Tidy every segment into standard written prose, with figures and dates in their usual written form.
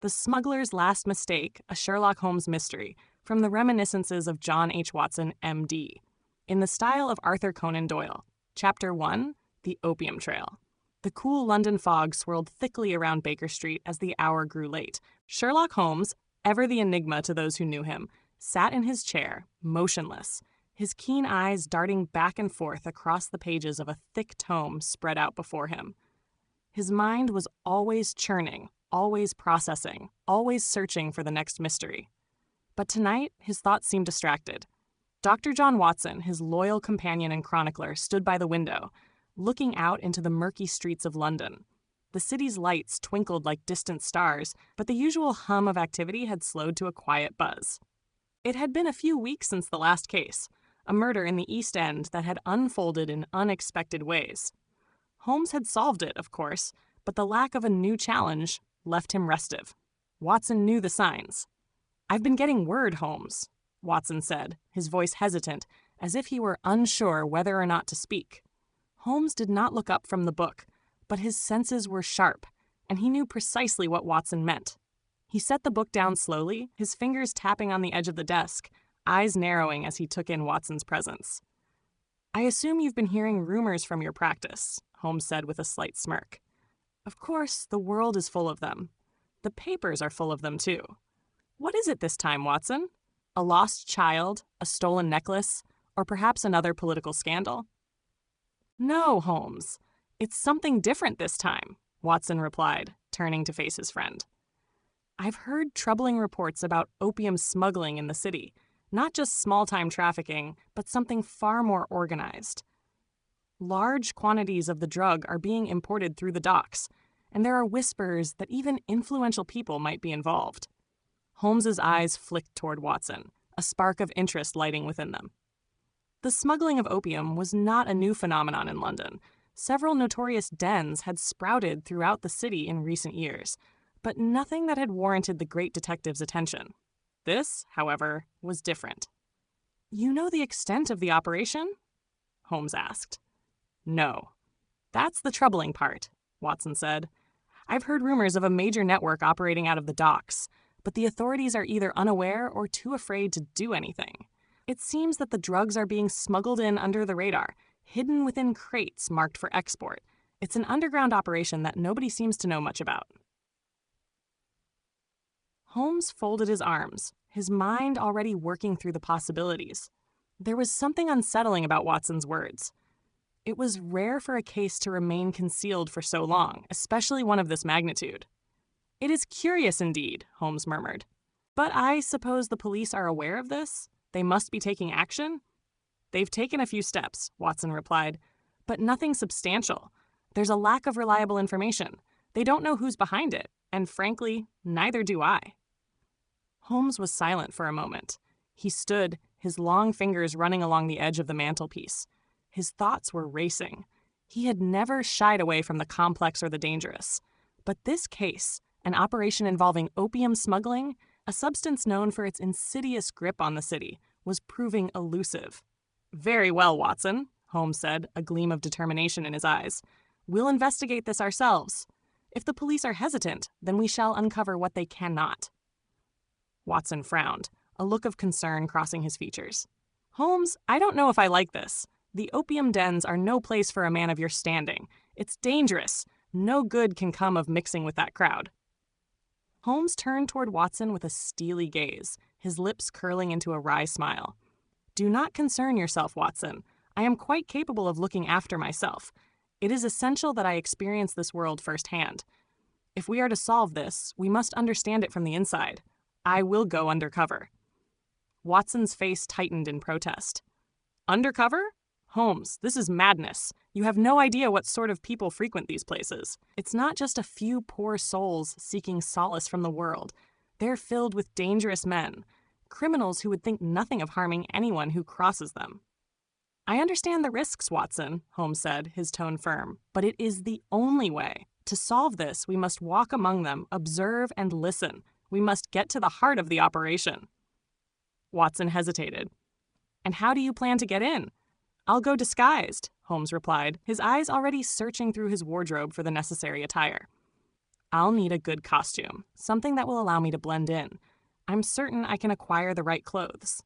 The Smuggler's Last Mistake, a Sherlock Holmes mystery, from the reminiscences of John H. Watson, M.D., in the style of Arthur Conan Doyle. Chapter 1, The Opium Trail. The cool London fog swirled thickly around Baker Street as the hour grew late. Sherlock Holmes, ever the enigma to those who knew him, sat in his chair, motionless, his keen eyes darting back and forth across the pages of a thick tome spread out before him. His mind was always churning, always processing, always searching for the next mystery. But tonight, his thoughts seemed distracted. Dr. John Watson, his loyal companion and chronicler, stood by the window, looking out into the murky streets of London. The city's lights twinkled like distant stars, but the usual hum of activity had slowed to a quiet buzz. It had been a few weeks since the last case, a murder in the East End that had unfolded in unexpected ways. Holmes had solved it, of course, but the lack of a new challenge left him restive. Watson knew the signs. "I've been getting word, Holmes," Watson said, his voice hesitant, as if he were unsure whether or not to speak. Holmes did not look up from the book, but his senses were sharp, and he knew precisely what Watson meant. He set the book down slowly, his fingers tapping on the edge of the desk, eyes narrowing as he took in Watson's presence. "I assume you've been hearing rumors from your practice," Holmes said with a slight smirk. "Of course, the world is full of them. The papers are full of them, too. What is it this time, Watson? A lost child, a stolen necklace, or perhaps another political scandal?" "No, Holmes. It's something different this time," Watson replied, turning to face his friend. "I've heard troubling reports about opium smuggling in the city, not just small-time trafficking, but something far more organized. Large quantities of the drug are being imported through the docks, and there are whispers that even influential people might be involved." Holmes's eyes flicked toward Watson, a spark of interest lighting within them. The smuggling of opium was not a new phenomenon in London. Several notorious dens had sprouted throughout the city in recent years, but nothing that had warranted the great detective's attention. This, however, was different. "You know the extent of the operation?" Holmes asked. "No. That's the troubling part," Watson said. "I've heard rumors of a major network operating out of the docks, but the authorities are either unaware or too afraid to do anything. It seems that the drugs are being smuggled in under the radar, hidden within crates marked for export. It's an underground operation that nobody seems to know much about." Holmes folded his arms, his mind already working through the possibilities. There was something unsettling about Watson's words. It was rare for a case to remain concealed for so long, especially one of this magnitude. "It is curious indeed," Holmes murmured. "But I suppose the police are aware of this? They must be taking action?" "They've taken a few steps," Watson replied, "but nothing substantial. There's a lack of reliable information. They don't know who's behind it, and frankly, neither do I." Holmes was silent for a moment. He stood, his long fingers running along the edge of the mantelpiece. His thoughts were racing. He had never shied away from the complex or the dangerous. But this case, an operation involving opium smuggling, a substance known for its insidious grip on the city, was proving elusive. "Very well, Watson," Holmes said, a gleam of determination in his eyes. "We'll investigate this ourselves. If the police are hesitant, then we shall uncover what they cannot." Watson frowned, a look of concern crossing his features. "Holmes, I don't know if I like this. The opium dens are no place for a man of your standing. It's dangerous. No good can come of mixing with that crowd." Holmes turned toward Watson with a steely gaze, his lips curling into a wry smile. "Do not concern yourself, Watson. I am quite capable of looking after myself. It is essential that I experience this world firsthand. If we are to solve this, we must understand it from the inside. I will go undercover." Watson's face tightened in protest. "Undercover? Holmes, this is madness. You have no idea what sort of people frequent these places. It's not just a few poor souls seeking solace from the world. They're filled with dangerous men, criminals who would think nothing of harming anyone who crosses them." "I understand the risks, Watson," Holmes said, his tone firm, "but it is the only way. To solve this, we must walk among them, observe and listen. We must get to the heart of the operation." Watson hesitated. "And how do you plan to get in?" "I'll go disguised," Holmes replied, his eyes already searching through his wardrobe for the necessary attire. I'll need a good costume, something that will allow me to blend in. I'm certain I can acquire the right clothes.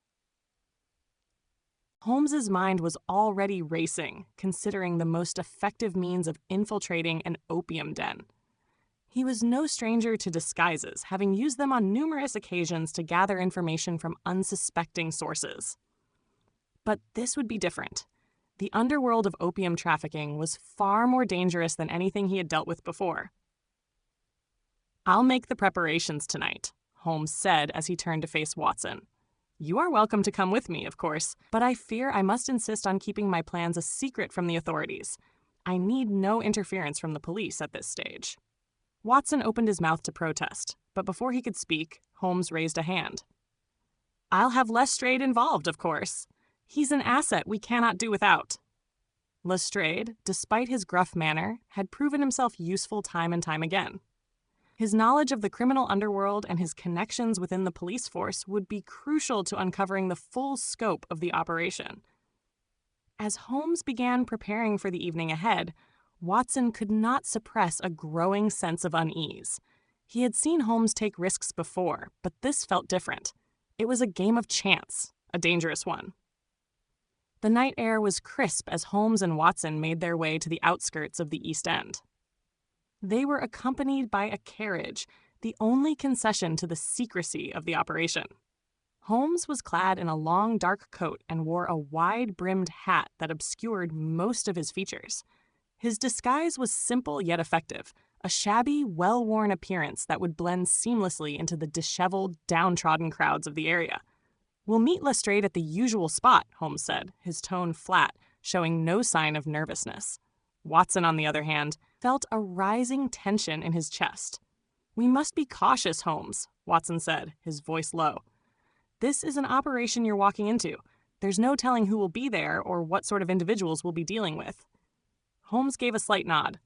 Holmes's mind was already racing, considering the most effective means of infiltrating an opium den. He was no stranger to disguises, having used them on numerous occasions to gather information from unsuspecting sources. But this would be different. The underworld of opium trafficking was far more dangerous than anything he had dealt with before. "I'll make the preparations tonight," Holmes said as he turned to face Watson. "You are welcome to come with me, of course, but I fear I must insist on keeping my plans a secret from the authorities. I need no interference from the police at this stage." Watson opened his mouth to protest, but before he could speak, Holmes raised a hand. "I'll have Lestrade involved, of course. He's an asset we cannot do without." Lestrade, despite his gruff manner, had proven himself useful time and time again. His knowledge of the criminal underworld and his connections within the police force would be crucial to uncovering the full scope of the operation. As Holmes began preparing for the evening ahead, Watson could not suppress a growing sense of unease. He had seen Holmes take risks before, but this felt different. It was a game of chance, a dangerous one. The night air was crisp as Holmes and Watson made their way to the outskirts of the East End. They were accompanied by a carriage, the only concession to the secrecy of the operation. Holmes was clad in a long dark coat and wore a wide-brimmed hat that obscured most of his features. His disguise was simple yet effective, a shabby, well-worn appearance that would blend seamlessly into the disheveled, downtrodden crowds of the area. "We'll meet Lestrade at the usual spot," Holmes said, his tone flat, showing no sign of nervousness. Watson, on the other hand, felt a rising tension in his chest. "We must be cautious, Holmes," Watson said, his voice low. "This is an operation you're walking into. There's no telling who will be there or what sort of individuals we'll be dealing with." Holmes gave a slight nod.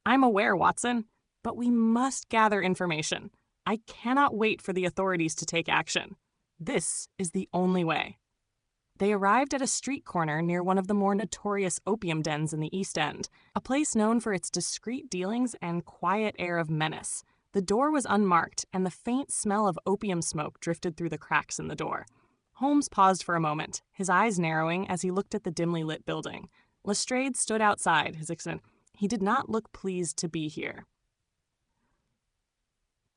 "I'm aware, Watson, but we must gather information. I cannot wait for the authorities to take action. This is the only way." They arrived at a street corner near one of the more notorious opium dens in the East End, a place known for its discreet dealings and quiet air of menace. The door was unmarked, and the faint smell of opium smoke drifted through the cracks in the door. Holmes paused for a moment, his eyes narrowing as he looked at the dimly lit building. Lestrade stood outside, his accent. He did not look pleased to be here.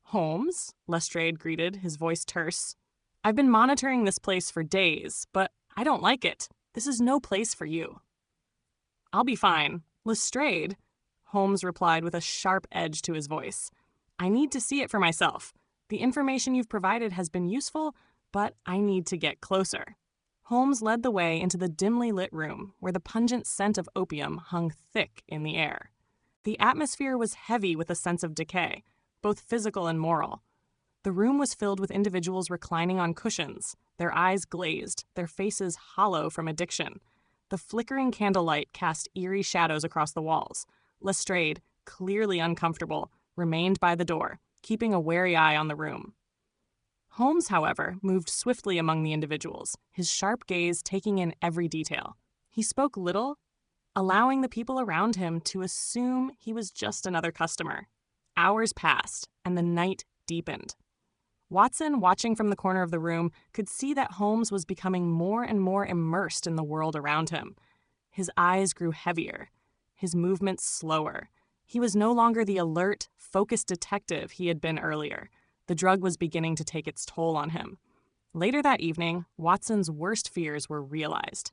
"Holmes," Lestrade greeted, his voice terse. "I've been monitoring this place for days, but I don't like it. This is no place for you." "I'll be fine. Lestrade," Holmes replied with a sharp edge to his voice. "I need to see it for myself. The information you've provided has been useful, but I need to get closer." Holmes led the way into the dimly lit room, where the pungent scent of opium hung thick in the air. The atmosphere was heavy with a sense of decay, both physical and moral. The room was filled with individuals reclining on cushions, their eyes glazed, their faces hollow from addiction. The flickering candlelight cast eerie shadows across the walls. Lestrade, clearly uncomfortable, remained by the door, keeping a wary eye on the room. Holmes, however, moved swiftly among the individuals, his sharp gaze taking in every detail. He spoke little, allowing the people around him to assume he was just another customer. Hours passed, and the night deepened. Watson, watching from the corner of the room, could see that Holmes was becoming more and more immersed in the world around him. His eyes grew heavier, his movements slower. He was no longer the alert, focused detective he had been earlier. The drug was beginning to take its toll on him. Later that evening, Watson's worst fears were realized.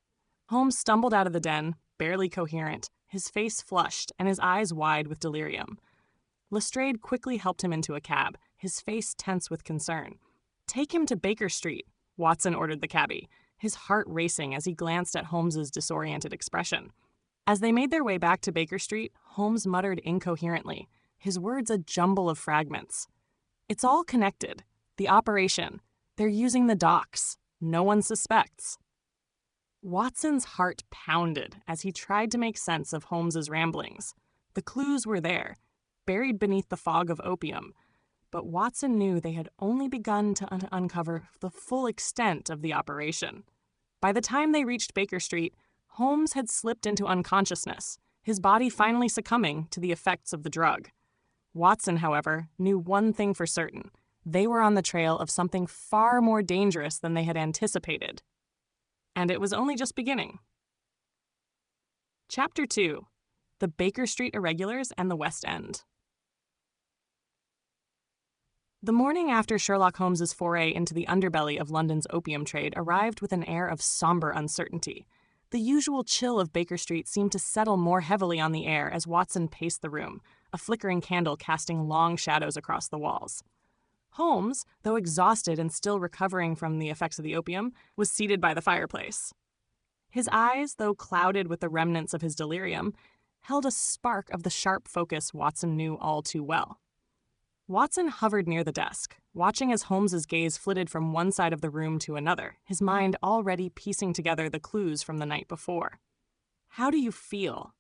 Holmes stumbled out of the den, barely coherent, his face flushed and his eyes wide with delirium. Lestrade quickly helped him into a cab, his face tense with concern. "Take him to Baker Street," Watson ordered the cabbie, his heart racing as he glanced at Holmes's disoriented expression. As they made their way back to Baker Street, Holmes muttered incoherently, his words a jumble of fragments. "It's all connected. The operation. They're using the docks. No one suspects." Watson's heart pounded as he tried to make sense of Holmes's ramblings. The clues were there, buried beneath the fog of opium, but Watson knew they had only begun to uncover the full extent of the operation. By the time they reached Baker Street, Holmes had slipped into unconsciousness, his body finally succumbing to the effects of the drug. Watson, however, knew one thing for certain. They were on the trail of something far more dangerous than they had anticipated. And it was only just beginning. Chapter 2. The Baker Street Irregulars and the West End. The morning after Sherlock Holmes's foray into the underbelly of London's opium trade arrived with an air of somber uncertainty. The usual chill of Baker Street seemed to settle more heavily on the air as Watson paced the room, a flickering candle casting long shadows across the walls. Holmes, though exhausted and still recovering from the effects of the opium, was seated by the fireplace. His eyes, though clouded with the remnants of his delirium, held a spark of the sharp focus Watson knew all too well. Watson hovered near the desk, watching as Holmes's gaze flitted from one side of the room to another, his mind already piecing together the clues from the night before. "How do you feel?"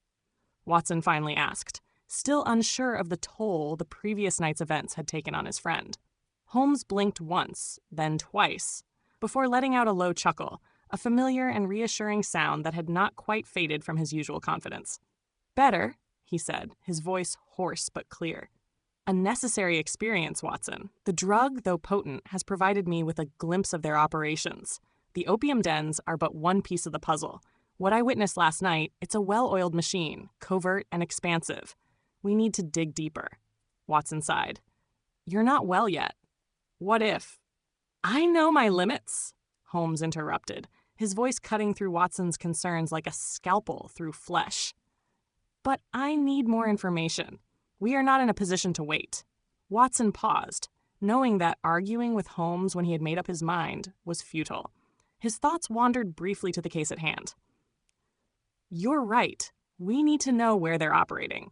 Watson finally asked, still unsure of the toll the previous night's events had taken on his friend. Holmes blinked once, then twice, before letting out a low chuckle, a familiar and reassuring sound that had not quite faded from his usual confidence. "Better," he said, his voice hoarse but clear. "A necessary experience, Watson. The drug, though potent, has provided me with a glimpse of their operations. The opium dens are but one piece of the puzzle. What I witnessed last night, it's a well-oiled machine, covert and expansive. We need to dig deeper." Watson sighed. "You're not well yet. What if—" "I know my limits," Holmes interrupted, his voice cutting through Watson's concerns like a scalpel through flesh. "But I need more information. We are not in a position to wait." Watson paused, knowing that arguing with Holmes when he had made up his mind was futile. His thoughts wandered briefly to the case at hand. "You're right. We need to know where they're operating.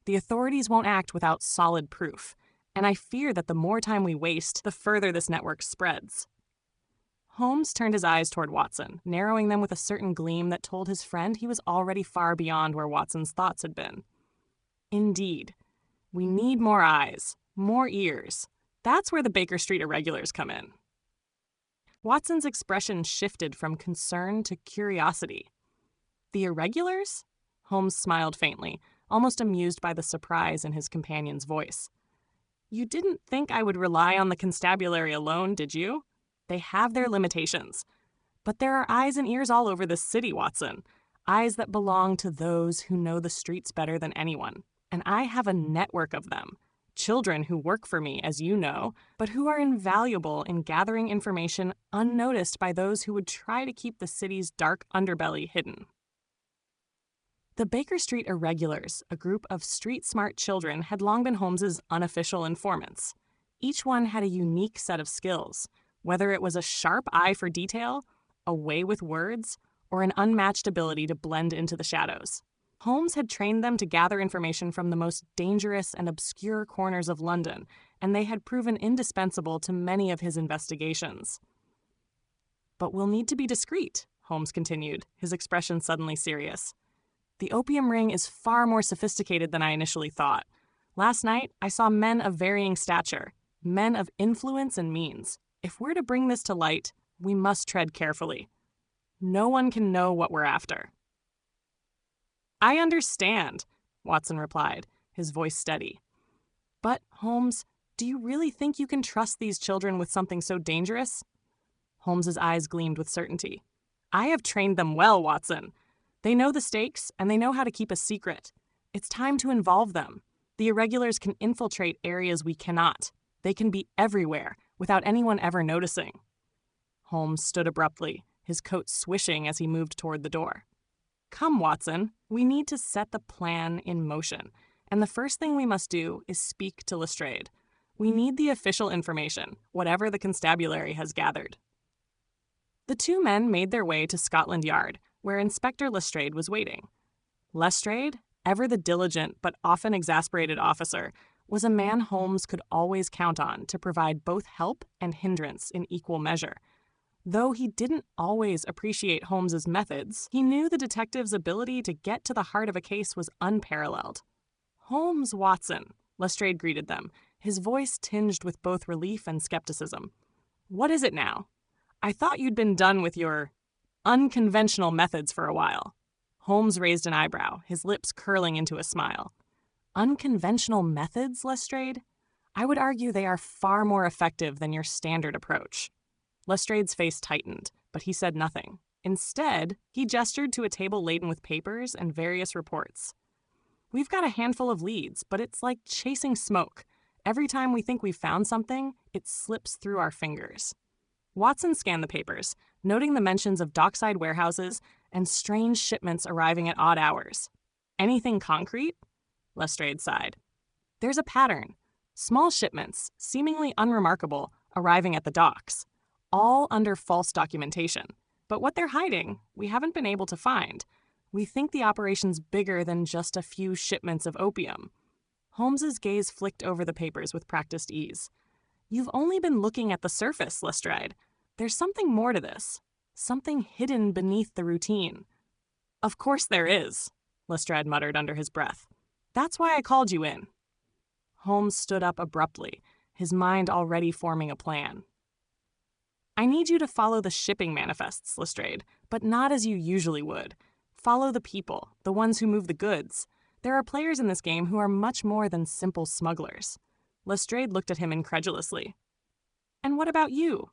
The authorities won't act without solid proof, and I fear that the more time we waste, the further this network spreads." Holmes turned his eyes toward Watson, narrowing them with a certain gleam that told his friend he was already far beyond where Watson's thoughts had been. "Indeed. We need more eyes, more ears. That's where the Baker Street Irregulars come in." Watson's expression shifted from concern to curiosity. "The Irregulars?" Holmes smiled faintly, almost amused by the surprise in his companion's voice. "You didn't think I would rely on the constabulary alone, did you? They have their limitations. But there are eyes and ears all over this city, Watson. Eyes that belong to those who know the streets better than anyone. And I have a network of them. Children who work for me, as you know, but who are invaluable in gathering information unnoticed by those who would try to keep the city's dark underbelly hidden." The Baker Street Irregulars, a group of street-smart children, had long been Holmes's unofficial informants. Each one had a unique set of skills, whether it was a sharp eye for detail, a way with words, or an unmatched ability to blend into the shadows. Holmes had trained them to gather information from the most dangerous and obscure corners of London, and they had proven indispensable to many of his investigations. "But we'll need to be discreet," Holmes continued, his expression suddenly serious. "The opium ring is far more sophisticated than I initially thought. Last night, I saw men of varying stature, men of influence and means. If we're to bring this to light, we must tread carefully. No one can know what we're after." "I understand," Watson replied, his voice steady. "But, Holmes, do you really think you can trust these children with something so dangerous?" Holmes's eyes gleamed with certainty. "I have trained them well, Watson. They know the stakes, and they know how to keep a secret. It's time to involve them. The irregulars can infiltrate areas we cannot. They can be everywhere, without anyone ever noticing." Holmes stood abruptly, his coat swishing as he moved toward the door. "Come, Watson, we need to set the plan in motion, and the first thing we must do is speak to Lestrade. We need the official information, whatever the constabulary has gathered." The two men made their way to Scotland Yard, where Inspector Lestrade was waiting. Lestrade, ever the diligent but often exasperated officer, was a man Holmes could always count on to provide both help and hindrance in equal measure. Though he didn't always appreciate Holmes's methods, he knew the detective's ability to get to the heart of a case was unparalleled. "Holmes, Watson," Lestrade greeted them, his voice tinged with both relief and skepticism. "What is it now? I thought you'd been done with your unconventional methods for a while." Holmes raised an eyebrow, his lips curling into a smile. Unconventional methods, Lestrade? I would argue they are far more effective than your standard approach. Lestrade's face tightened, but he said nothing. Instead, he gestured to a table laden with papers and various reports. We've got a handful of leads, but it's like chasing smoke. Every time we think we've found something, it slips through our fingers. Watson scanned the papers, noting the mentions of dockside warehouses and strange shipments arriving at odd hours. Anything concrete? Lestrade sighed. There's a pattern. Small shipments, seemingly unremarkable, arriving at the docks, all under false documentation. But what they're hiding, we haven't been able to find. We think the operation's bigger than just a few shipments of opium. Holmes's gaze flicked over the papers with practiced ease. You've only been looking at the surface, Lestrade. There's something more to this. Something hidden beneath the routine. Of course there is, Lestrade muttered under his breath. That's why I called you in. Holmes stood up abruptly, his mind already forming a plan. I need you to follow the shipping manifests, Lestrade, but not as you usually would. Follow the people, the ones who move the goods. There are players in this game who are much more than simple smugglers. Lestrade looked at him incredulously. And what about you?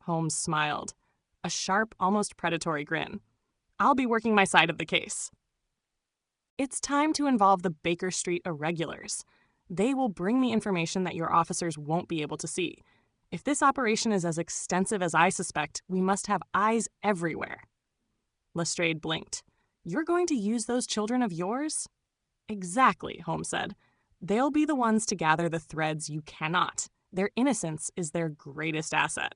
Holmes smiled, a sharp, almost predatory grin. I'll be working my side of the case. It's time to involve the Baker Street irregulars. They will bring me information that your officers won't be able to see. If this operation is as extensive as I suspect, we must have eyes everywhere. Lestrade blinked. You're going to use those children of yours? Exactly, Holmes said. They'll be the ones to gather the threads you cannot. Their innocence is their greatest asset.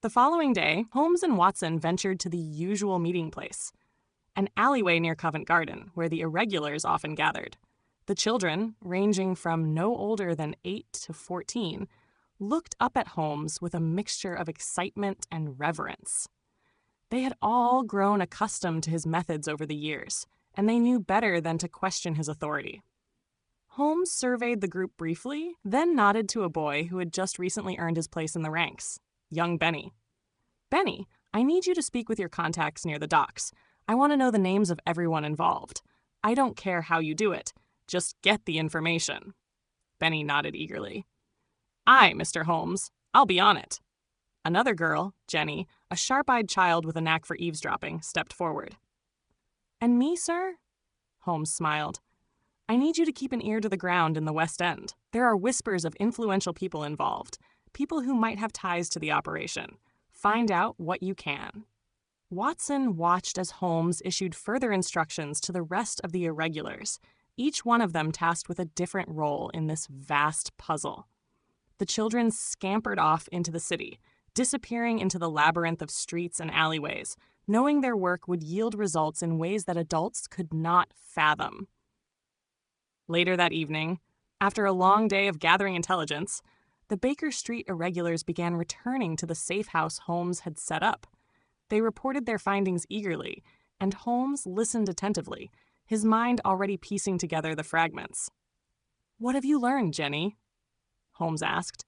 The following day, Holmes and Watson ventured to the usual meeting place, an alleyway near Covent Garden, where the irregulars often gathered. The children, ranging from no older than 8 to 14, looked up at Holmes with a mixture of excitement and reverence. They had all grown accustomed to his methods over the years, and they knew better than to question his authority. Holmes surveyed the group briefly, then nodded to a boy who had just recently earned his place in the ranks, young Benny. Benny, I need you to speak with your contacts near the docks. I want to know the names of everyone involved. I don't care how you do it. Just get the information. Benny nodded eagerly. Aye, Mr. Holmes. I'll be on it. Another girl, Jenny, a sharp-eyed child with a knack for eavesdropping, stepped forward. And me, sir? Holmes smiled. I need you to keep an ear to the ground in the West End. There are whispers of influential people involved, people who might have ties to the operation. Find out what you can. Watson watched as Holmes issued further instructions to the rest of the irregulars, each one of them tasked with a different role in this vast puzzle. The children scampered off into the city, disappearing into the labyrinth of streets and alleyways, knowing their work would yield results in ways that adults could not fathom. Later that evening, after a long day of gathering intelligence, the Baker Street irregulars began returning to the safe house Holmes had set up. They reported their findings eagerly, and Holmes listened attentively, his mind already piecing together the fragments. What have you learned, Jenny? Holmes asked.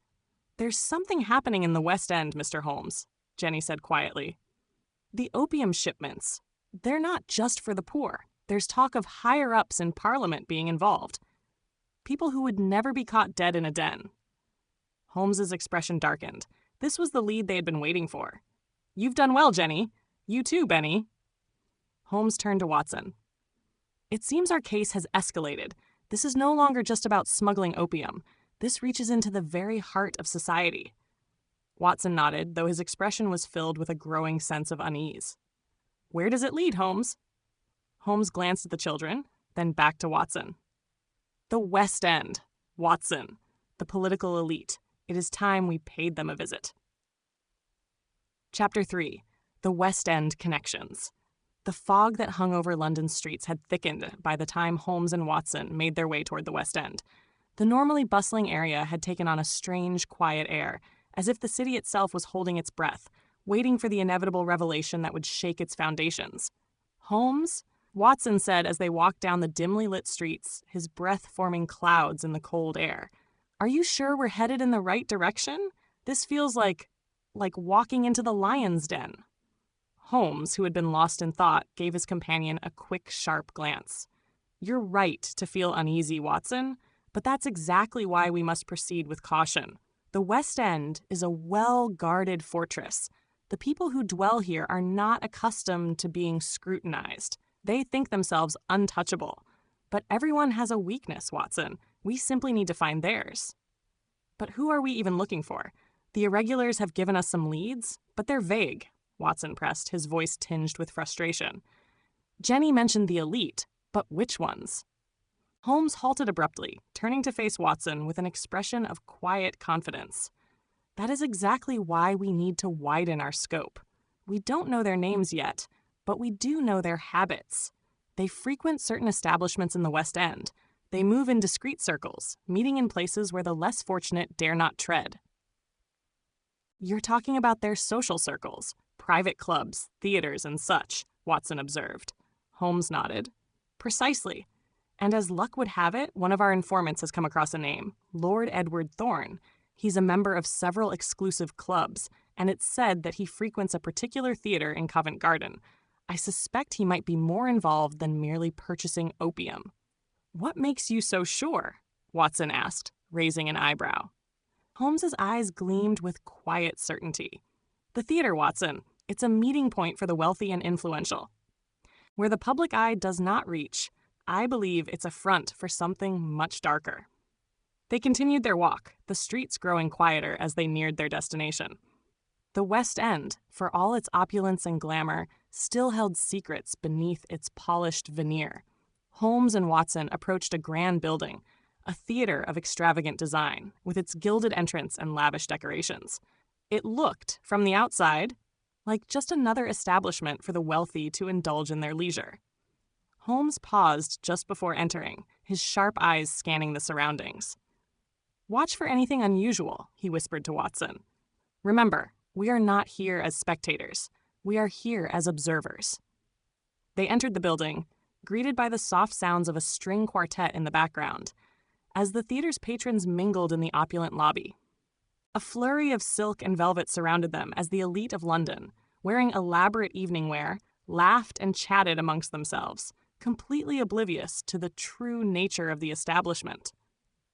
There's something happening in the West End, Mr. Holmes, Jenny said quietly. The opium shipments. They're not just for the poor. There's talk of higher-ups in Parliament being involved. People who would never be caught dead in a den. Holmes's expression darkened. This was the lead they had been waiting for. You've done well, Jenny. You too, Benny. Holmes turned to Watson. It seems our case has escalated. This is no longer just about smuggling opium. This reaches into the very heart of society. Watson nodded, though his expression was filled with a growing sense of unease. Where does it lead, Holmes? Holmes glanced at the children, then back to Watson. The West End. Watson. The political elite. It is time we paid them a visit. Chapter 3. The West End Connections. The fog that hung over London's streets had thickened by the time Holmes and Watson made their way toward the West End. The normally bustling area had taken on a strange, quiet air, as if the city itself was holding its breath, waiting for the inevitable revelation that would shake its foundations. Holmes? Watson said as they walked down the dimly lit streets, his breath forming clouds in the cold air. Are you sure we're headed in the right direction? This feels like walking into the lion's den. Holmes, who had been lost in thought, gave his companion a quick, sharp glance. You're right to feel uneasy, Watson, but that's exactly why we must proceed with caution. The West End is a well-guarded fortress. The people who dwell here are not accustomed to being scrutinized. They think themselves untouchable. But everyone has a weakness, Watson. We simply need to find theirs. But who are we even looking for? The irregulars have given us some leads, but they're vague, Watson pressed, his voice tinged with frustration. Jenny mentioned the elite, but which ones? Holmes halted abruptly, turning to face Watson with an expression of quiet confidence. That is exactly why we need to widen our scope. We don't know their names yet, but we do know their habits. They frequent certain establishments in the West End. They move in discreet circles, meeting in places where the less fortunate dare not tread. You're talking about their social circles, private clubs, theaters, and such, Watson observed. Holmes nodded. Precisely. And as luck would have it, one of our informants has come across a name, Lord Edward Thorne. He's a member of several exclusive clubs, and it's said that he frequents a particular theater in Covent Garden. I suspect he might be more involved than merely purchasing opium. What makes you so sure? Watson asked, raising an eyebrow. Holmes's eyes gleamed with quiet certainty. The theater, Watson. It's a meeting point for the wealthy and influential. Where the public eye does not reach, I believe it's a front for something much darker. They continued their walk, the streets growing quieter as they neared their destination. The West End, for all its opulence and glamour, still held secrets beneath its polished veneer. Holmes and Watson approached a grand building, a theater of extravagant design, with its gilded entrance and lavish decorations. It looked, from the outside, like just another establishment for the wealthy to indulge in their leisure. Holmes paused just before entering, his sharp eyes scanning the surroundings. "Watch for anything unusual," he whispered to Watson. "Remember, we are not here as spectators. We are here as observers." They entered the building, greeted by the soft sounds of a string quartet in the background, as the theater's patrons mingled in the opulent lobby. A flurry of silk and velvet surrounded them as the elite of London, wearing elaborate evening wear, laughed and chatted amongst themselves, completely oblivious to the true nature of the establishment.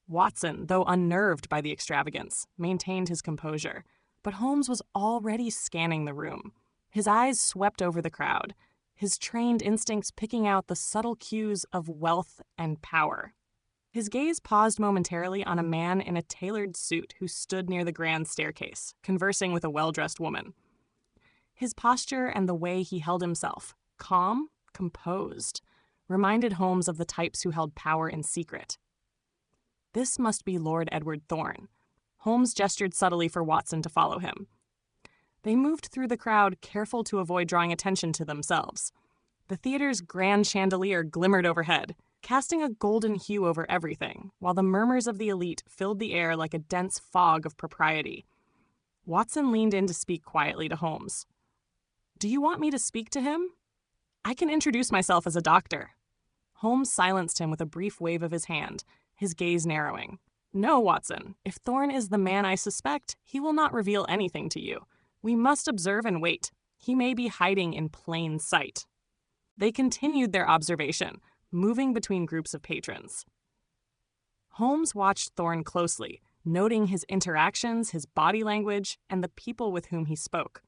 Watson, though unnerved by the extravagance, maintained his composure, but Holmes was already scanning the room. His eyes swept over the crowd, his trained instincts picking out the subtle cues of wealth and power. His gaze paused momentarily on a man in a tailored suit who stood near the grand staircase, conversing with a well-dressed woman. His posture and the way he held himself, calm, composed, reminded Holmes of the types who held power in secret. This must be Lord Edward Thorne. Holmes gestured subtly for Watson to follow him. They moved through the crowd, careful to avoid drawing attention to themselves. The theater's grand chandelier glimmered overhead, casting a golden hue over everything, while the murmurs of the elite filled the air like a dense fog of propriety. Watson leaned in to speak quietly to Holmes. "Do you want me to speak to him? I can introduce myself as a doctor." Holmes silenced him with a brief wave of his hand, his gaze narrowing. "No, Watson. If Thorne is the man I suspect, he will not reveal anything to you. We must observe and wait. He may be hiding in plain sight." They continued their observation, moving between groups of patrons. Holmes watched Thorne closely, noting his interactions, his body language, and the people with whom he spoke.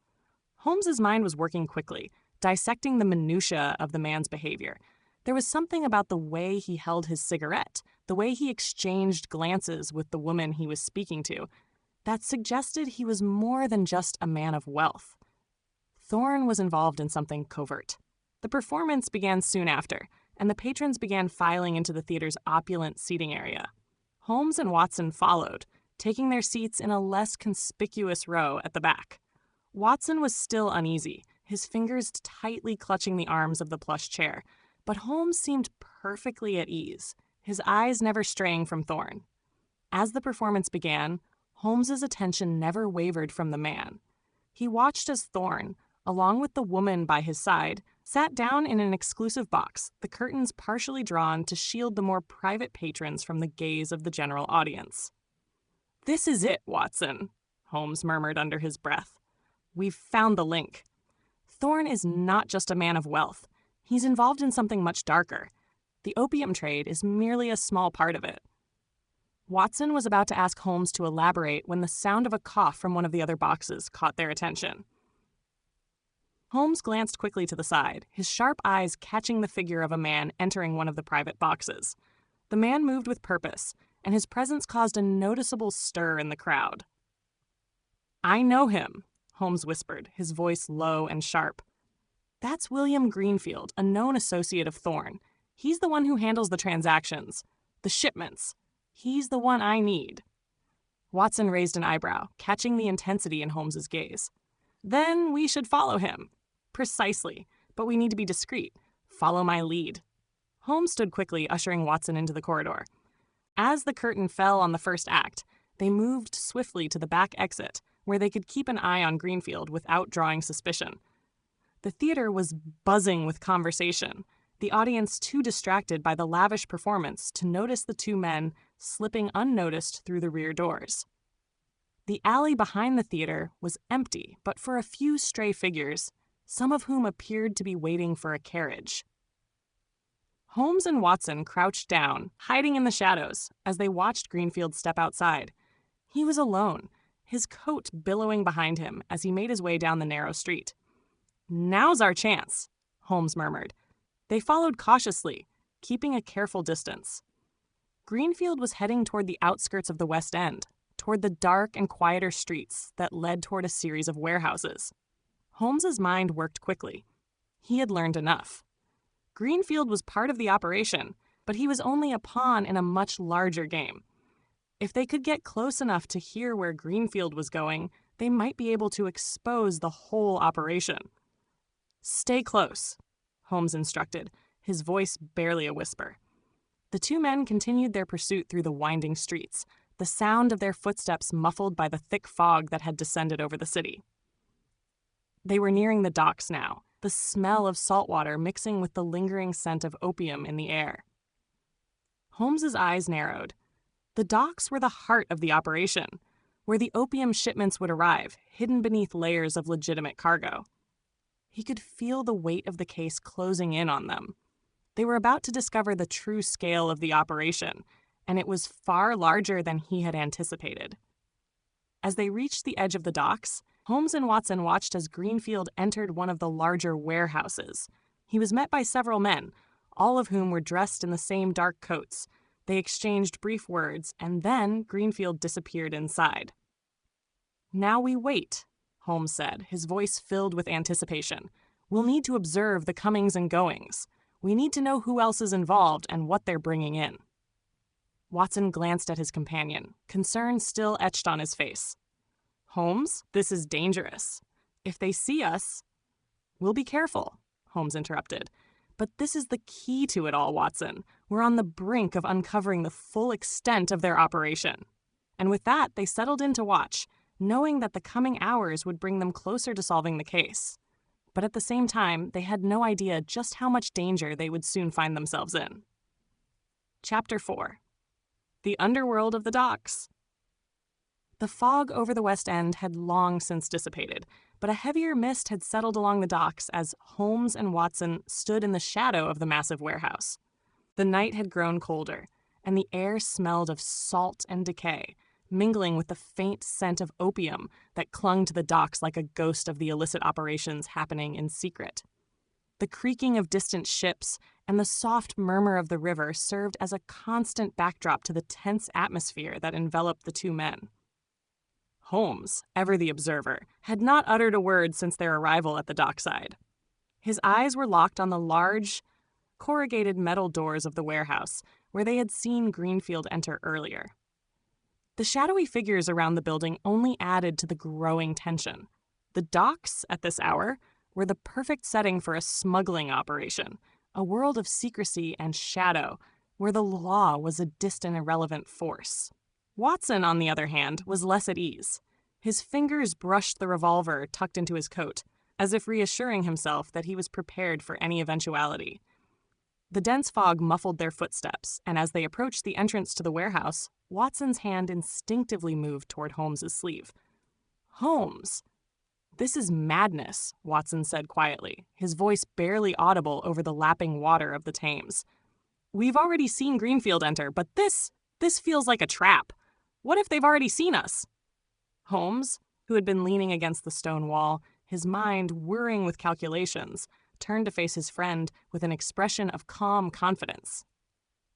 Holmes's mind was working quickly, dissecting the minutiae of the man's behavior. There was something about the way he held his cigarette, the way he exchanged glances with the woman he was speaking to, that suggested he was more than just a man of wealth. Thorne was involved in something covert. The performance began soon after, and the patrons began filing into the theater's opulent seating area. Holmes and Watson followed, taking their seats in a less conspicuous row at the back. Watson was still uneasy, his fingers tightly clutching the arms of the plush chair, but Holmes seemed perfectly at ease, his eyes never straying from Thorne. As the performance began, Holmes's attention never wavered from the man. He watched as Thorne, along with the woman by his side, sat down in an exclusive box, the curtains partially drawn to shield the more private patrons from the gaze of the general audience. "This is it, Watson," Holmes murmured under his breath. "We've found the link. Thorne is not just a man of wealth. He's involved in something much darker. The opium trade is merely a small part of it. Watson was about to ask Holmes to elaborate when the sound of a cough from one of the other boxes caught their attention. Holmes glanced quickly to the side, his sharp eyes catching the figure of a man entering one of the private boxes. The man moved with purpose, and his presence caused a noticeable stir in the crowd. "I know him," Holmes whispered, his voice low and sharp. "That's William Greenfield, a known associate of Thorne. He's the one who handles the transactions, the shipments. He's the one I need." Watson raised an eyebrow, catching the intensity in Holmes's gaze. "Then we should follow him." "Precisely, but we need to be discreet. Follow my lead." Holmes stood quickly, ushering Watson into the corridor. As the curtain fell on the first act, they moved swiftly to the back exit, where they could keep an eye on Greenfield without drawing suspicion. The theater was buzzing with conversation, the audience too distracted by the lavish performance to notice the two men slipping unnoticed through the rear doors. The alley behind the theater was empty, but for a few stray figures, some of whom appeared to be waiting for a carriage. Holmes and Watson crouched down, hiding in the shadows, as they watched Greenfield step outside. He was alone, his coat billowing behind him as he made his way down the narrow street. "Now's our chance," Holmes murmured. They followed cautiously, keeping a careful distance. Greenfield was heading toward the outskirts of the West End, toward the dark and quieter streets that led toward a series of warehouses. Holmes's mind worked quickly. He had learned enough. Greenfield was part of the operation, but he was only a pawn in a much larger game. If they could get close enough to hear where Greenfield was going, they might be able to expose the whole operation. "Stay close," Holmes instructed, his voice barely a whisper. The two men continued their pursuit through the winding streets, the sound of their footsteps muffled by the thick fog that had descended over the city. They were nearing the docks now, the smell of salt water mixing with the lingering scent of opium in the air. Holmes's eyes narrowed. The docks were the heart of the operation, where the opium shipments would arrive, hidden beneath layers of legitimate cargo. He could feel the weight of the case closing in on them. They were about to discover the true scale of the operation, and it was far larger than he had anticipated. As they reached the edge of the docks, Holmes and Watson watched as Greenfield entered one of the larger warehouses. He was met by several men, all of whom were dressed in the same dark coats. They exchanged brief words, and then Greenfield disappeared inside. "Now we wait," Holmes said, his voice filled with anticipation. "We'll need to observe the comings and goings. We need to know who else is involved and what they're bringing in." Watson glanced at his companion, concern still etched on his face. "Holmes, this is dangerous. If they see us—" "We'll be careful," Holmes interrupted. "But this is the key to it all, Watson. We're on the brink of uncovering the full extent of their operation." And with that, they settled in to watch, knowing that the coming hours would bring them closer to solving the case. But at the same time, they had no idea just how much danger they would soon find themselves in. Chapter 4. The Underworld of the Docks. The fog over the West End had long since dissipated, but a heavier mist had settled along the docks as Holmes and Watson stood in the shadow of the massive warehouse. The night had grown colder, and the air smelled of salt and decay, mingling with the faint scent of opium that clung to the docks like a ghost of the illicit operations happening in secret. The creaking of distant ships and the soft murmur of the river served as a constant backdrop to the tense atmosphere that enveloped the two men. Holmes, ever the observer, had not uttered a word since their arrival at the dockside. His eyes were locked on the large, corrugated metal doors of the warehouse, where they had seen Greenfield enter earlier. The shadowy figures around the building only added to the growing tension. The docks, at this hour, were the perfect setting for a smuggling operation, a world of secrecy and shadow, where the law was a distant, irrelevant force. Watson, on the other hand, was less at ease. His fingers brushed the revolver tucked into his coat, as if reassuring himself that he was prepared for any eventuality. The dense fog muffled their footsteps, and as they approached the entrance to the warehouse, Watson's hand instinctively moved toward Holmes's sleeve. "Holmes!" "This is madness," Watson said quietly, his voice barely audible over the lapping water of the Thames. We've already seen Greenfield enter, but this feels like a trap. What if they've already seen us? Holmes, who had been leaning against the stone wall, his mind whirring with calculations, turned to face his friend with an expression of calm confidence.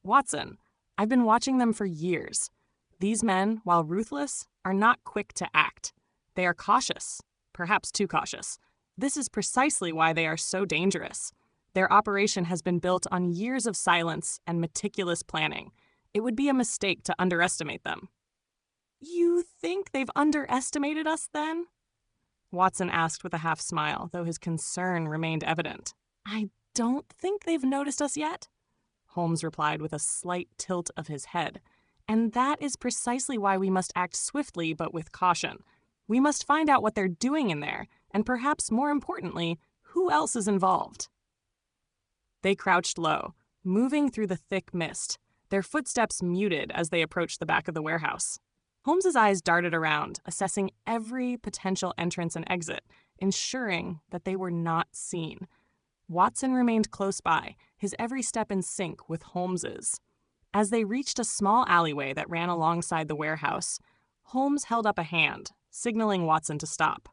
Watson, I've been watching them for years. These men, while ruthless, are not quick to act. They are cautious, perhaps too cautious. This is precisely why they are so dangerous. Their operation has been built on years of silence and meticulous planning. It would be a mistake to underestimate them. You think they've underestimated us, then? Watson asked with a half smile, though his concern remained evident. I don't think they've noticed us yet, Holmes replied with a slight tilt of his head. And that is precisely why we must act swiftly but with caution. We must find out what they're doing in there, and perhaps more importantly, who else is involved. They crouched low, moving through the thick mist, their footsteps muted as they approached the back of the warehouse. Holmes's eyes darted around, assessing every potential entrance and exit, ensuring that they were not seen. Watson remained close by, his every step in sync with Holmes's. As they reached a small alleyway that ran alongside the warehouse, Holmes held up a hand, signaling Watson to stop.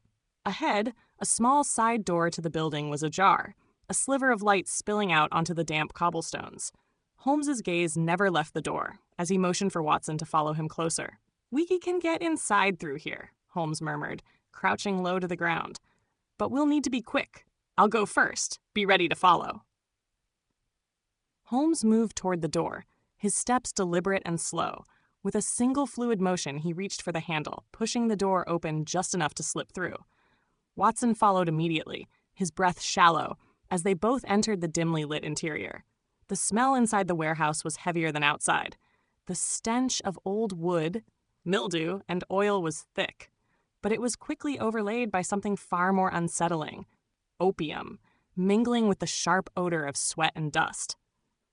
Ahead, a small side door to the building was ajar, a sliver of light spilling out onto the damp cobblestones. Holmes's gaze never left the door, as he motioned for Watson to follow him closer. We can get inside through here, Holmes murmured, crouching low to the ground. But we'll need to be quick. I'll go first. Be ready to follow. Holmes moved toward the door, his steps deliberate and slow. With a single fluid motion, he reached for the handle, pushing the door open just enough to slip through. Watson followed immediately, his breath shallow, as they both entered the dimly lit interior. The smell inside the warehouse was heavier than outside. The stench of old wood, mildew, and oil was thick, but it was quickly overlaid by something far more unsettling: opium, mingling with the sharp odor of sweat and dust.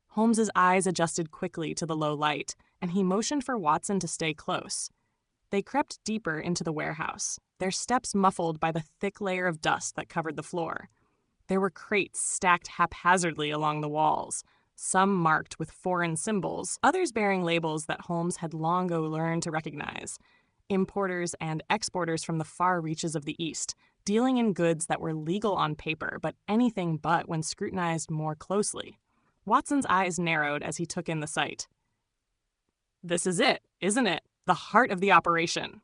Holmes's eyes adjusted quickly to the low light, and he motioned for Watson to stay close. They crept deeper into the warehouse, their steps muffled by the thick layer of dust that covered the floor. There were crates stacked haphazardly along the walls, some marked with foreign symbols, others bearing labels that Holmes had long ago learned to recognize. Importers and exporters from the far reaches of the East, dealing in goods that were legal on paper, but anything but when scrutinized more closely. Watson's eyes narrowed as he took in the sight. This is it, isn't it? The heart of the operation.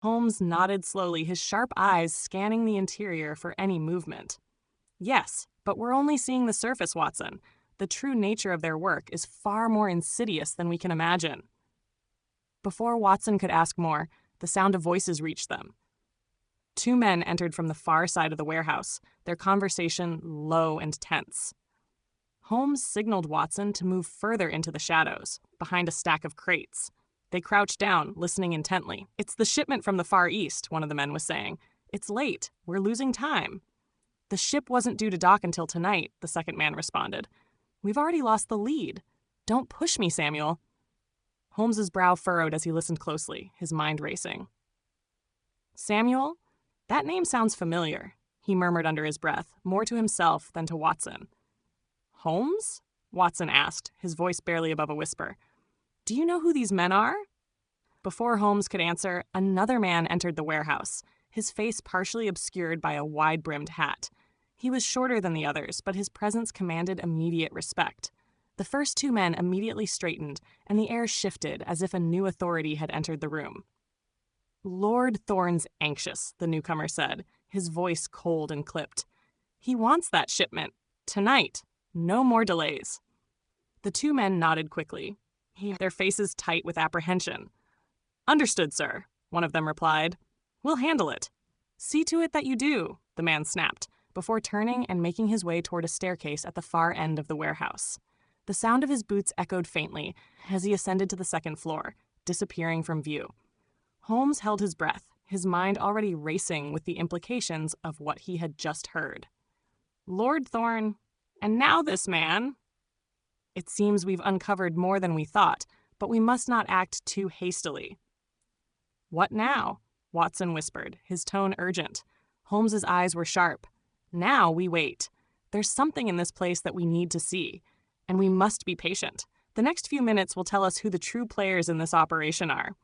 Holmes nodded slowly, his sharp eyes scanning the interior for any movement. Yes, but we're only seeing the surface, Watson. The true nature of their work is far more insidious than we can imagine. Before Watson could ask more, the sound of voices reached them. Two men entered from the far side of the warehouse, their conversation low and tense. Holmes signaled Watson to move further into the shadows, behind a stack of crates. They crouched down, listening intently. It's the shipment from the Far East, one of the men was saying. It's late. We're losing time. The ship wasn't due to dock until tonight, the second man responded. We've already lost the lead. Don't push me, Samuel. Holmes's brow furrowed as he listened closely, his mind racing. Samuel? That name sounds familiar, he murmured under his breath, more to himself than to Watson. Holmes? Watson asked, his voice barely above a whisper. Do you know who these men are? Before Holmes could answer, another man entered the warehouse, his face partially obscured by a wide-brimmed hat. He was shorter than the others, but his presence commanded immediate respect. The first two men immediately straightened, and the air shifted as if a new authority had entered the room. Lord Thorne's anxious, the newcomer said, his voice cold and clipped. He wants that shipment. Tonight. No more delays. The two men nodded quickly, their faces tight with apprehension. Understood, sir, one of them replied. We'll handle it. See to it that you do, the man snapped, before turning and making his way toward a staircase at the far end of the warehouse. The sound of his boots echoed faintly as he ascended to the second floor, disappearing from view. Holmes held his breath, his mind already racing with the implications of what he had just heard. Lord Thorne, and now this man. It seems we've uncovered more than we thought, but we must not act too hastily. What now? Watson whispered, his tone urgent. Holmes's eyes were sharp. Now we wait. There's something in this place that we need to see. And we must be patient. The next few minutes will tell us who the true players in this operation are.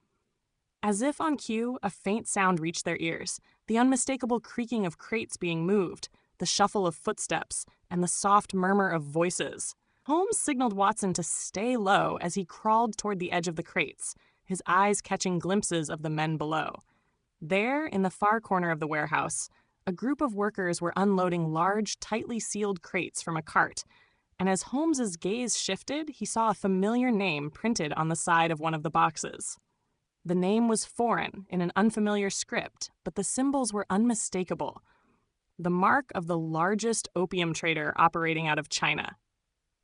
As if on cue, a faint sound reached their ears, the unmistakable creaking of crates being moved, the shuffle of footsteps, and the soft murmur of voices. Holmes signaled Watson to stay low as he crawled toward the edge of the crates, his eyes catching glimpses of the men below. There, in the far corner of the warehouse, a group of workers were unloading large, tightly sealed crates from a cart, and as Holmes's gaze shifted, he saw a familiar name printed on the side of one of the boxes. The name was foreign, in an unfamiliar script, but the symbols were unmistakable. The mark of the largest opium trader operating out of China.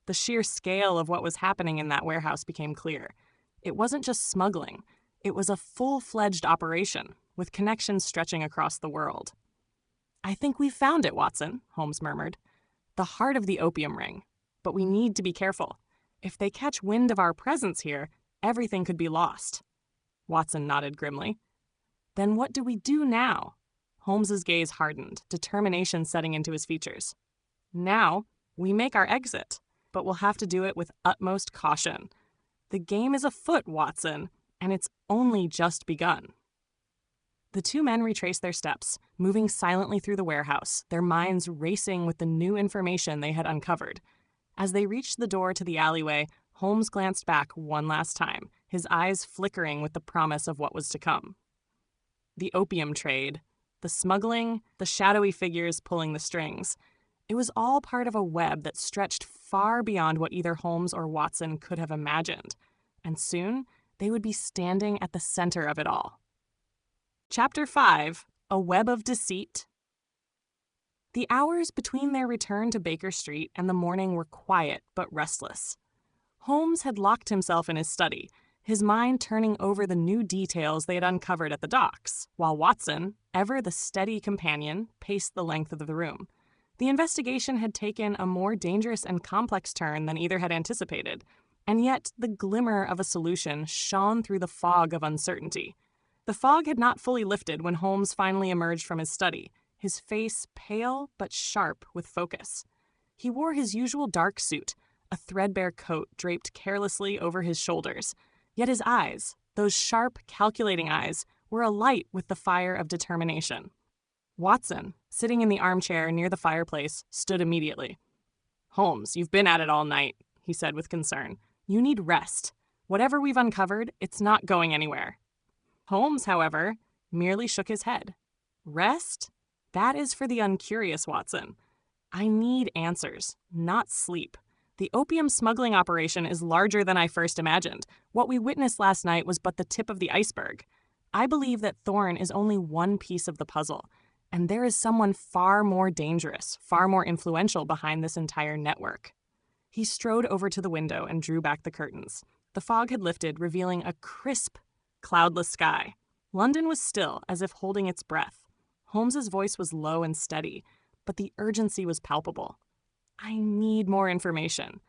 The sheer scale of what was happening in that warehouse became clear. It wasn't just smuggling. It was a full-fledged operation, with connections stretching across the world. "I think we've found it, Watson," Holmes murmured. "The heart of the opium ring. But we need to be careful. If they catch wind of our presence here, everything could be lost." Watson nodded grimly. "Then what do we do now?" Holmes's gaze hardened, determination setting into his features. "Now, we make our exit, but we'll have to do it with utmost caution. The game is afoot, Watson, and it's only just begun." The two men retraced their steps, moving silently through the warehouse, their minds racing with the new information they had uncovered. As they reached the door to the alleyway, Holmes glanced back one last time, his eyes flickering with the promise of what was to come. The opium trade, the smuggling, the shadowy figures pulling the strings. It was all part of a web that stretched far beyond what either Holmes or Watson could have imagined, and soon they would be standing at the center of it all. Chapter 5: A Web of Deceit. The hours between their return to Baker Street and the morning were quiet but restless. Holmes had locked himself in his study, his mind turning over the new details they had uncovered at the docks, while Watson, ever the steady companion, paced the length of the room. The investigation had taken a more dangerous and complex turn than either had anticipated, and yet the glimmer of a solution shone through the fog of uncertainty. The fog had not fully lifted when Holmes finally emerged from his study, his face pale but sharp with focus. He wore his usual dark suit, a threadbare coat draped carelessly over his shoulders, yet his eyes, those sharp, calculating eyes, were alight with the fire of determination. Watson, sitting in the armchair near the fireplace, stood immediately. "Holmes, you've been at it all night," he said with concern. "You need rest. Whatever we've uncovered, it's not going anywhere." Holmes, however, merely shook his head. "Rest? That is for the uncurious, Watson. I need answers, not sleep. The opium smuggling operation is larger than I first imagined. What we witnessed last night was but the tip of the iceberg. I believe that Thorne is only one piece of the puzzle, and there is someone far more dangerous, far more influential behind this entire network." He strode over to the window and drew back the curtains. The fog had lifted, revealing a crisp, cloudless sky. London was still, as if holding its breath. Holmes's voice was low and steady, but the urgency was palpable. "I need more information.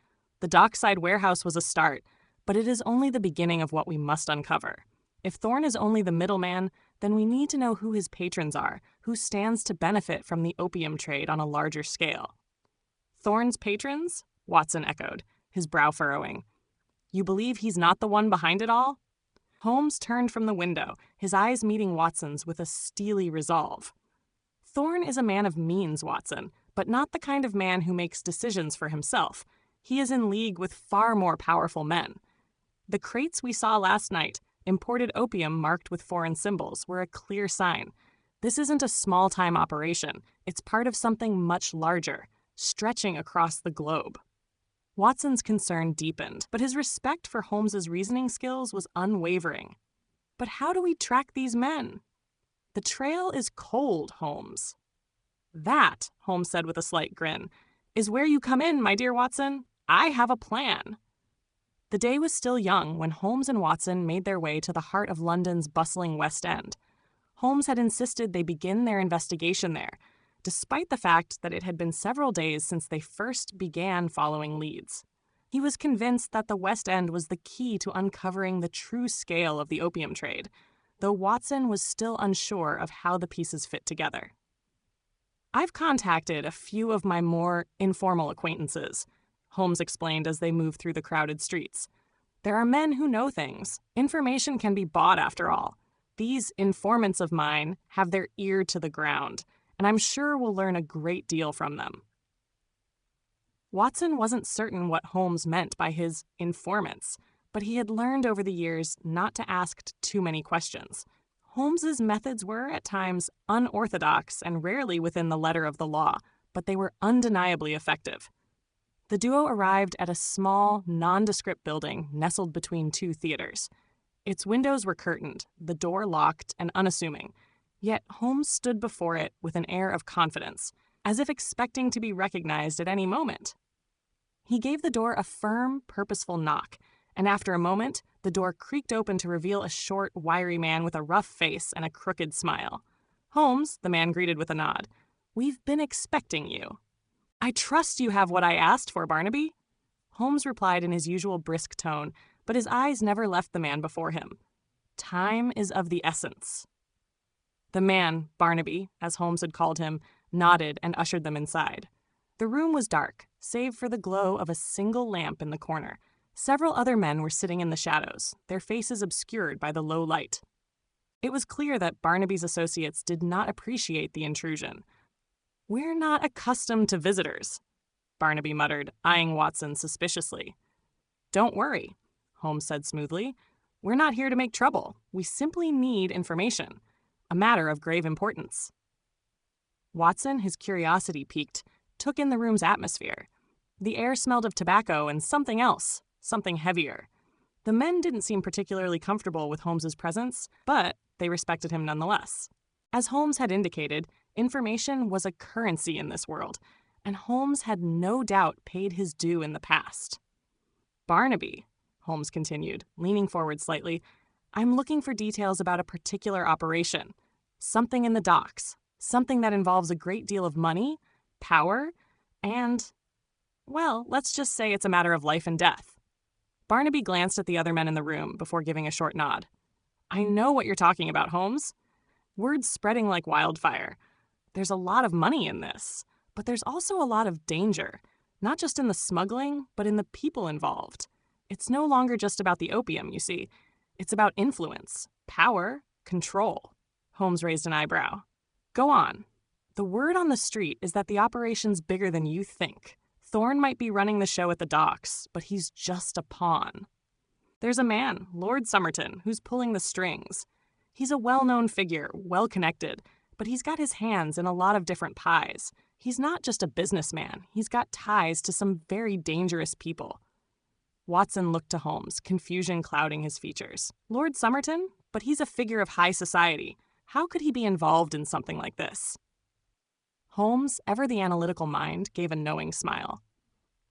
The dockside warehouse was a start, but it is only the beginning of what we must uncover. If Thorne is only the middleman, then we need to know who his patrons are, who stands to benefit from the opium trade on a larger scale." "Thorne's patrons?" Watson echoed, his brow furrowing. "You believe he's not the one behind it all?" Holmes turned from the window, his eyes meeting Watson's with a steely resolve. "Thorne is a man of means, Watson, but not the kind of man who makes decisions for himself. He is in league with far more powerful men. The crates we saw last night, imported opium marked with foreign symbols, were a clear sign. This isn't a small-time operation. It's part of something much larger, stretching across the globe." Watson's concern deepened, but his respect for Holmes's reasoning skills was unwavering. "But how do we track these men?" "The trail is cold, Holmes." "That," Holmes said with a slight grin, "is where you come in, my dear Watson. I have a plan." The day was still young when Holmes and Watson made their way to the heart of London's bustling West End. Holmes had insisted they begin their investigation there, despite the fact that it had been several days since they first began following leads. He was convinced that the West End was the key to uncovering the true scale of the opium trade, though Watson was still unsure of how the pieces fit together. "I've contacted a few of my more informal acquaintances," Holmes explained as they moved through the crowded streets. "There are men who know things. Information can be bought, after all. These informants of mine have their ear to the ground, and I'm sure we'll learn a great deal from them." Watson wasn't certain what Holmes meant by his informants, but he had learned over the years not to ask too many questions. Holmes's methods were, at times, unorthodox and rarely within the letter of the law, but they were undeniably effective. The duo arrived at a small, nondescript building nestled between two theaters. Its windows were curtained, the door locked and unassuming, yet Holmes stood before it with an air of confidence, as if expecting to be recognized at any moment. He gave the door a firm, purposeful knock, and after a moment, the door creaked open to reveal a short, wiry man with a rough face and a crooked smile. "Holmes," the man greeted with a nod, "we've been expecting you." "I trust you have what I asked for, Barnaby," Holmes replied in his usual brisk tone, but his eyes never left the man before him. "Time is of the essence." The man, Barnaby, as Holmes had called him, nodded and ushered them inside. The room was dark, save for the glow of a single lamp in the corner. Several other men were sitting in the shadows, their faces obscured by the low light. It was clear that Barnaby's associates did not appreciate the intrusion. "We're not accustomed to visitors," Barnaby muttered, eyeing Watson suspiciously. "Don't worry," Holmes said smoothly. "We're not here to make trouble. We simply need information. A matter of grave importance." Watson, his curiosity piqued, took in the room's atmosphere. The air smelled of tobacco and something else, something heavier. The men didn't seem particularly comfortable with Holmes's presence, but they respected him nonetheless. As Holmes had indicated, information was a currency in this world, and Holmes had no doubt paid his due in the past. "Barnaby," Holmes continued, leaning forward slightly, "I'm looking for details about a particular operation. Something in the docks. Something that involves a great deal of money, power, and, well, let's just say it's a matter of life and death." Barnaby glanced at the other men in the room before giving a short nod. "I know what you're talking about, Holmes. Word's spreading like wildfire. There's a lot of money in this, but there's also a lot of danger, not just in the smuggling, but in the people involved. It's no longer just about the opium, you see. It's about influence, power, control." Holmes raised an eyebrow. "Go on." "The word on the street is that the operation's bigger than you think. Thorne might be running the show at the docks, but he's just a pawn. There's a man, Lord Somerton, who's pulling the strings. He's a well-known figure, well-connected, but he's got his hands in a lot of different pies. He's not just a businessman. He's got ties to some very dangerous people." Watson looked to Holmes, confusion clouding his features. "Lord Somerton? But he's a figure of high society. How could he be involved in something like this?" Holmes, ever the analytical mind, gave a knowing smile.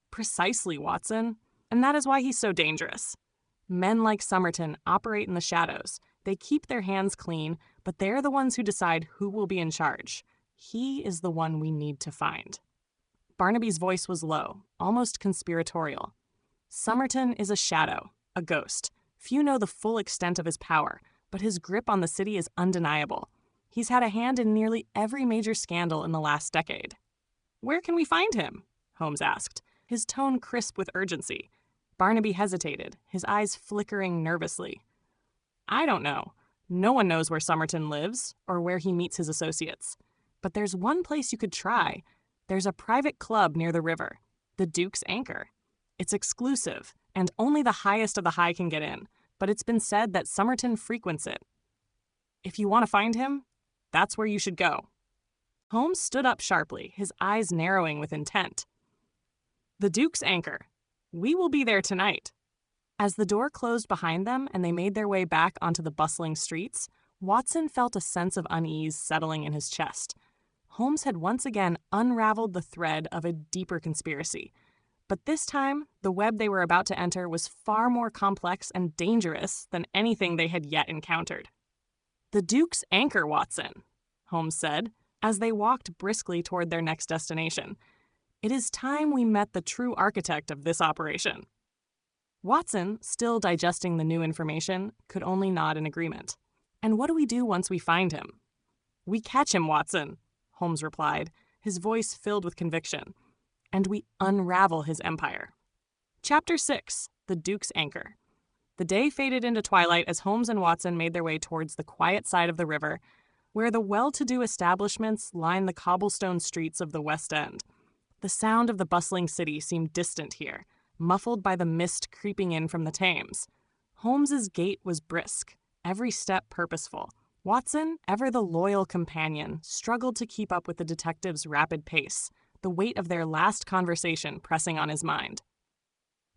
"Precisely, Watson. And that is why he's so dangerous. Men like Somerton operate in the shadows. They keep their hands clean, but they're the ones who decide who will be in charge. He is the one we need to find." Barnaby's voice was low, almost conspiratorial. "Somerton is a shadow, a ghost. Few know the full extent of his power, but his grip on the city is undeniable. He's had a hand in nearly every major scandal in the last decade." "Where can we find him?" Holmes asked, his tone crisp with urgency. Barnaby hesitated, his eyes flickering nervously. "I don't know. No one knows where Somerton lives or where he meets his associates. But there's one place you could try. There's a private club near the river, the Duke's Anchor. It's exclusive, and only the highest of the high can get in, but it's been said that Somerton frequents it. If you want to find him, that's where you should go." Holmes stood up sharply, his eyes narrowing with intent. "The Duke's Anchor. We will be there tonight." As the door closed behind them and they made their way back onto the bustling streets, Watson felt a sense of unease settling in his chest. Holmes had once again unraveled the thread of a deeper conspiracy. But this time, the web they were about to enter was far more complex and dangerous than anything they had yet encountered. "The Duke's Anchor, Watson," Holmes said, as they walked briskly toward their next destination. "It is time we met the true architect of this operation." Watson, still digesting the new information, could only nod in agreement. "And what do we do once we find him?" "We catch him, Watson," Holmes replied, his voice filled with conviction. "And we unravel his empire." Chapter 6. The Duke's Anchor. The day faded into twilight as Holmes and Watson made their way towards the quiet side of the river, where the well-to-do establishments lined the cobblestone streets of the West End. The sound of the bustling city seemed distant here, muffled by the mist creeping in from the Thames. Holmes's gait was brisk, every step purposeful. Watson, ever the loyal companion, struggled to keep up with the detective's rapid pace, the weight of their last conversation pressing on his mind.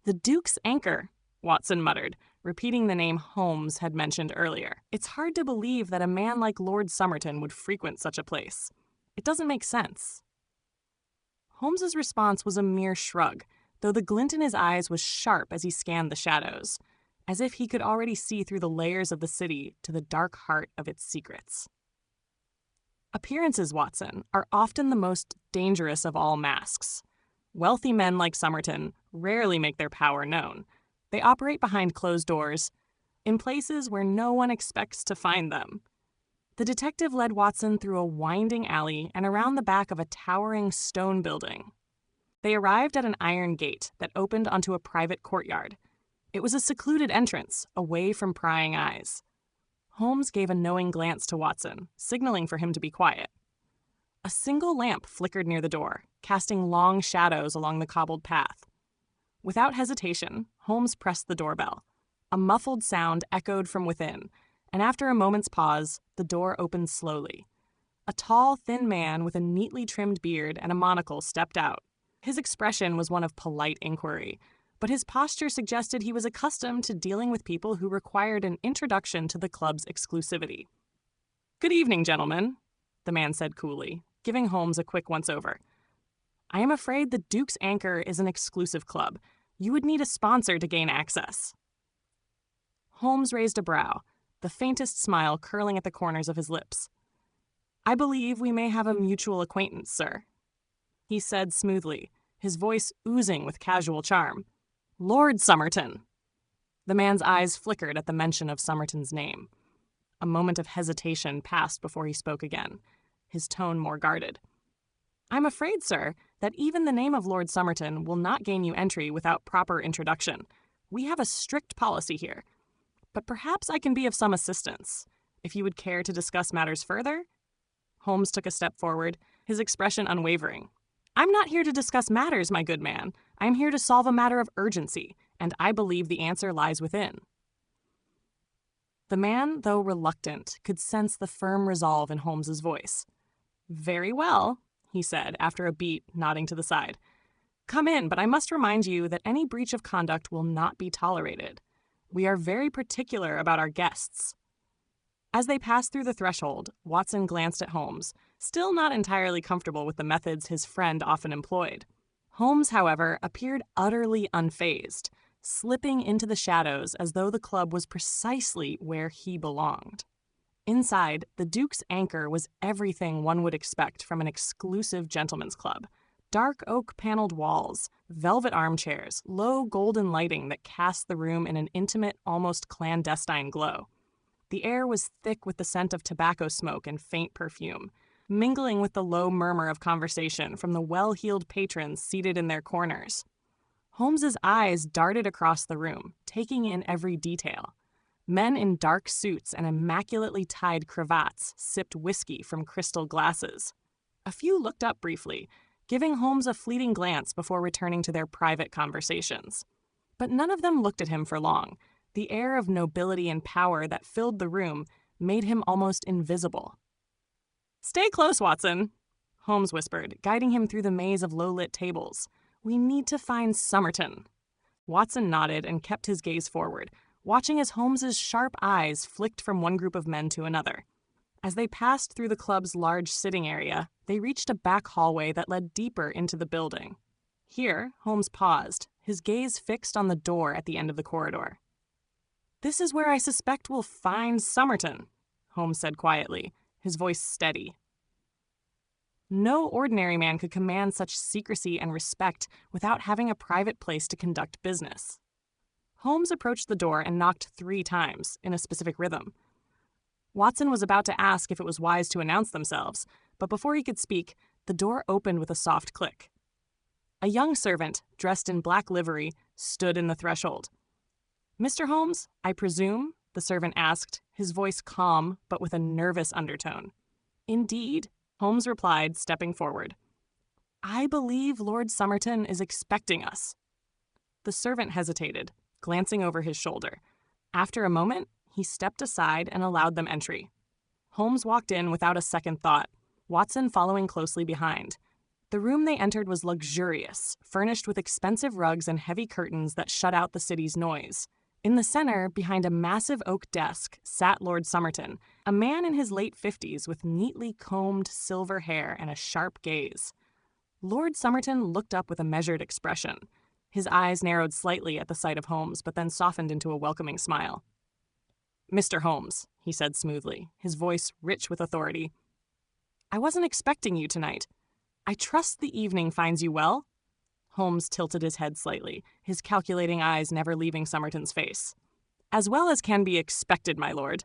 "The Duke's Anchor," Watson muttered, repeating the name Holmes had mentioned earlier. "It's hard to believe that a man like Lord Somerton would frequent such a place. It doesn't make sense." Holmes's response was a mere shrug, though the glint in his eyes was sharp as he scanned the shadows, as if he could already see through the layers of the city to the dark heart of its secrets. "Appearances, Watson, are often the most dangerous of all masks. Wealthy men like Somerton rarely make their power known. They operate behind closed doors, in places where no one expects to find them." The detective led Watson through a winding alley and around the back of a towering stone building. They arrived at an iron gate that opened onto a private courtyard. It was a secluded entrance, away from prying eyes. Holmes gave a knowing glance to Watson, signaling for him to be quiet. A single lamp flickered near the door, casting long shadows along the cobbled path. Without hesitation, Holmes pressed the doorbell. A muffled sound echoed from within, and after a moment's pause, the door opened slowly. A tall, thin man with a neatly trimmed beard and a monocle stepped out. His expression was one of polite inquiry, but his posture suggested he was accustomed to dealing with people who required an introduction to the club's exclusivity. "Good evening, gentlemen," the man said coolly, giving Holmes a quick once-over. "I am afraid the Duke's Anchor is an exclusive club. You would need a sponsor to gain access." Holmes raised a brow, the faintest smile curling at the corners of his lips. "I believe we may have a mutual acquaintance, sir," he said smoothly, his voice oozing with casual charm. "Lord Somerton." The man's eyes flickered at the mention of Somerton's name. A moment of hesitation passed before he spoke again, his tone more guarded. "I'm afraid, sir, that even the name of Lord Somerton will not gain you entry without proper introduction. We have a strict policy here. But perhaps I can be of some assistance, if you would care to discuss matters further." Holmes took a step forward, his expression unwavering. "I'm not here to discuss matters, my good man. I am here to solve a matter of urgency, and I believe the answer lies within." The man, though reluctant, could sense the firm resolve in Holmes's voice. "Very well," he said, after a beat, nodding to the side. "Come in, but I must remind you that any breach of conduct will not be tolerated. We are very particular about our guests." As they passed through the threshold, Watson glanced at Holmes, still not entirely comfortable with the methods his friend often employed. Holmes, however, appeared utterly unfazed, slipping into the shadows as though the club was precisely where he belonged. Inside, the Duke's Anchor was everything one would expect from an exclusive gentleman's club. Dark oak-paneled walls, velvet armchairs, low golden lighting that cast the room in an intimate, almost clandestine glow. The air was thick with the scent of tobacco smoke and faint perfume, mingling with the low murmur of conversation from the well-heeled patrons seated in their corners. Holmes's eyes darted across the room, taking in every detail. Men in dark suits and immaculately tied cravats sipped whiskey from crystal glasses. A few looked up briefly, giving Holmes a fleeting glance before returning to their private conversations. But none of them looked at him for long. The air of nobility and power that filled the room made him almost invisible. "Stay close, Watson," Holmes whispered, guiding him through the maze of low-lit tables. "We need to find Somerton." Watson nodded and kept his gaze forward, watching as Holmes's sharp eyes flicked from one group of men to another. As they passed through the club's large sitting area, they reached a back hallway that led deeper into the building. Here, Holmes paused, his gaze fixed on the door at the end of the corridor. "This is where I suspect we'll find Somerton," Holmes said quietly, his voice steady. No ordinary man could command such secrecy and respect without having a private place to conduct business. Holmes approached the door and knocked 3 times, in a specific rhythm. Watson was about to ask if it was wise to announce themselves, but before he could speak, the door opened with a soft click. A young servant, dressed in black livery, stood in the threshold. "Mr. Holmes, I presume?" the servant asked, his voice calm but with a nervous undertone. "Indeed," Holmes replied, stepping forward. "I believe Lord Somerton is expecting us." The servant hesitated, glancing over his shoulder. After a moment, he stepped aside and allowed them entry. Holmes walked in without a second thought, Watson following closely behind. The room they entered was luxurious, furnished with expensive rugs and heavy curtains that shut out the city's noise. In the center, behind a massive oak desk, sat Lord Somerton, a man in his late 50s with neatly combed silver hair and a sharp gaze. Lord Somerton looked up with a measured expression. His eyes narrowed slightly at the sight of Holmes, but then softened into a welcoming smile. "Mr. Holmes," he said smoothly, his voice rich with authority, "I wasn't expecting you tonight. I trust the evening finds you well?" Holmes tilted his head slightly, his calculating eyes never leaving Somerton's face. "As well as can be expected, my lord."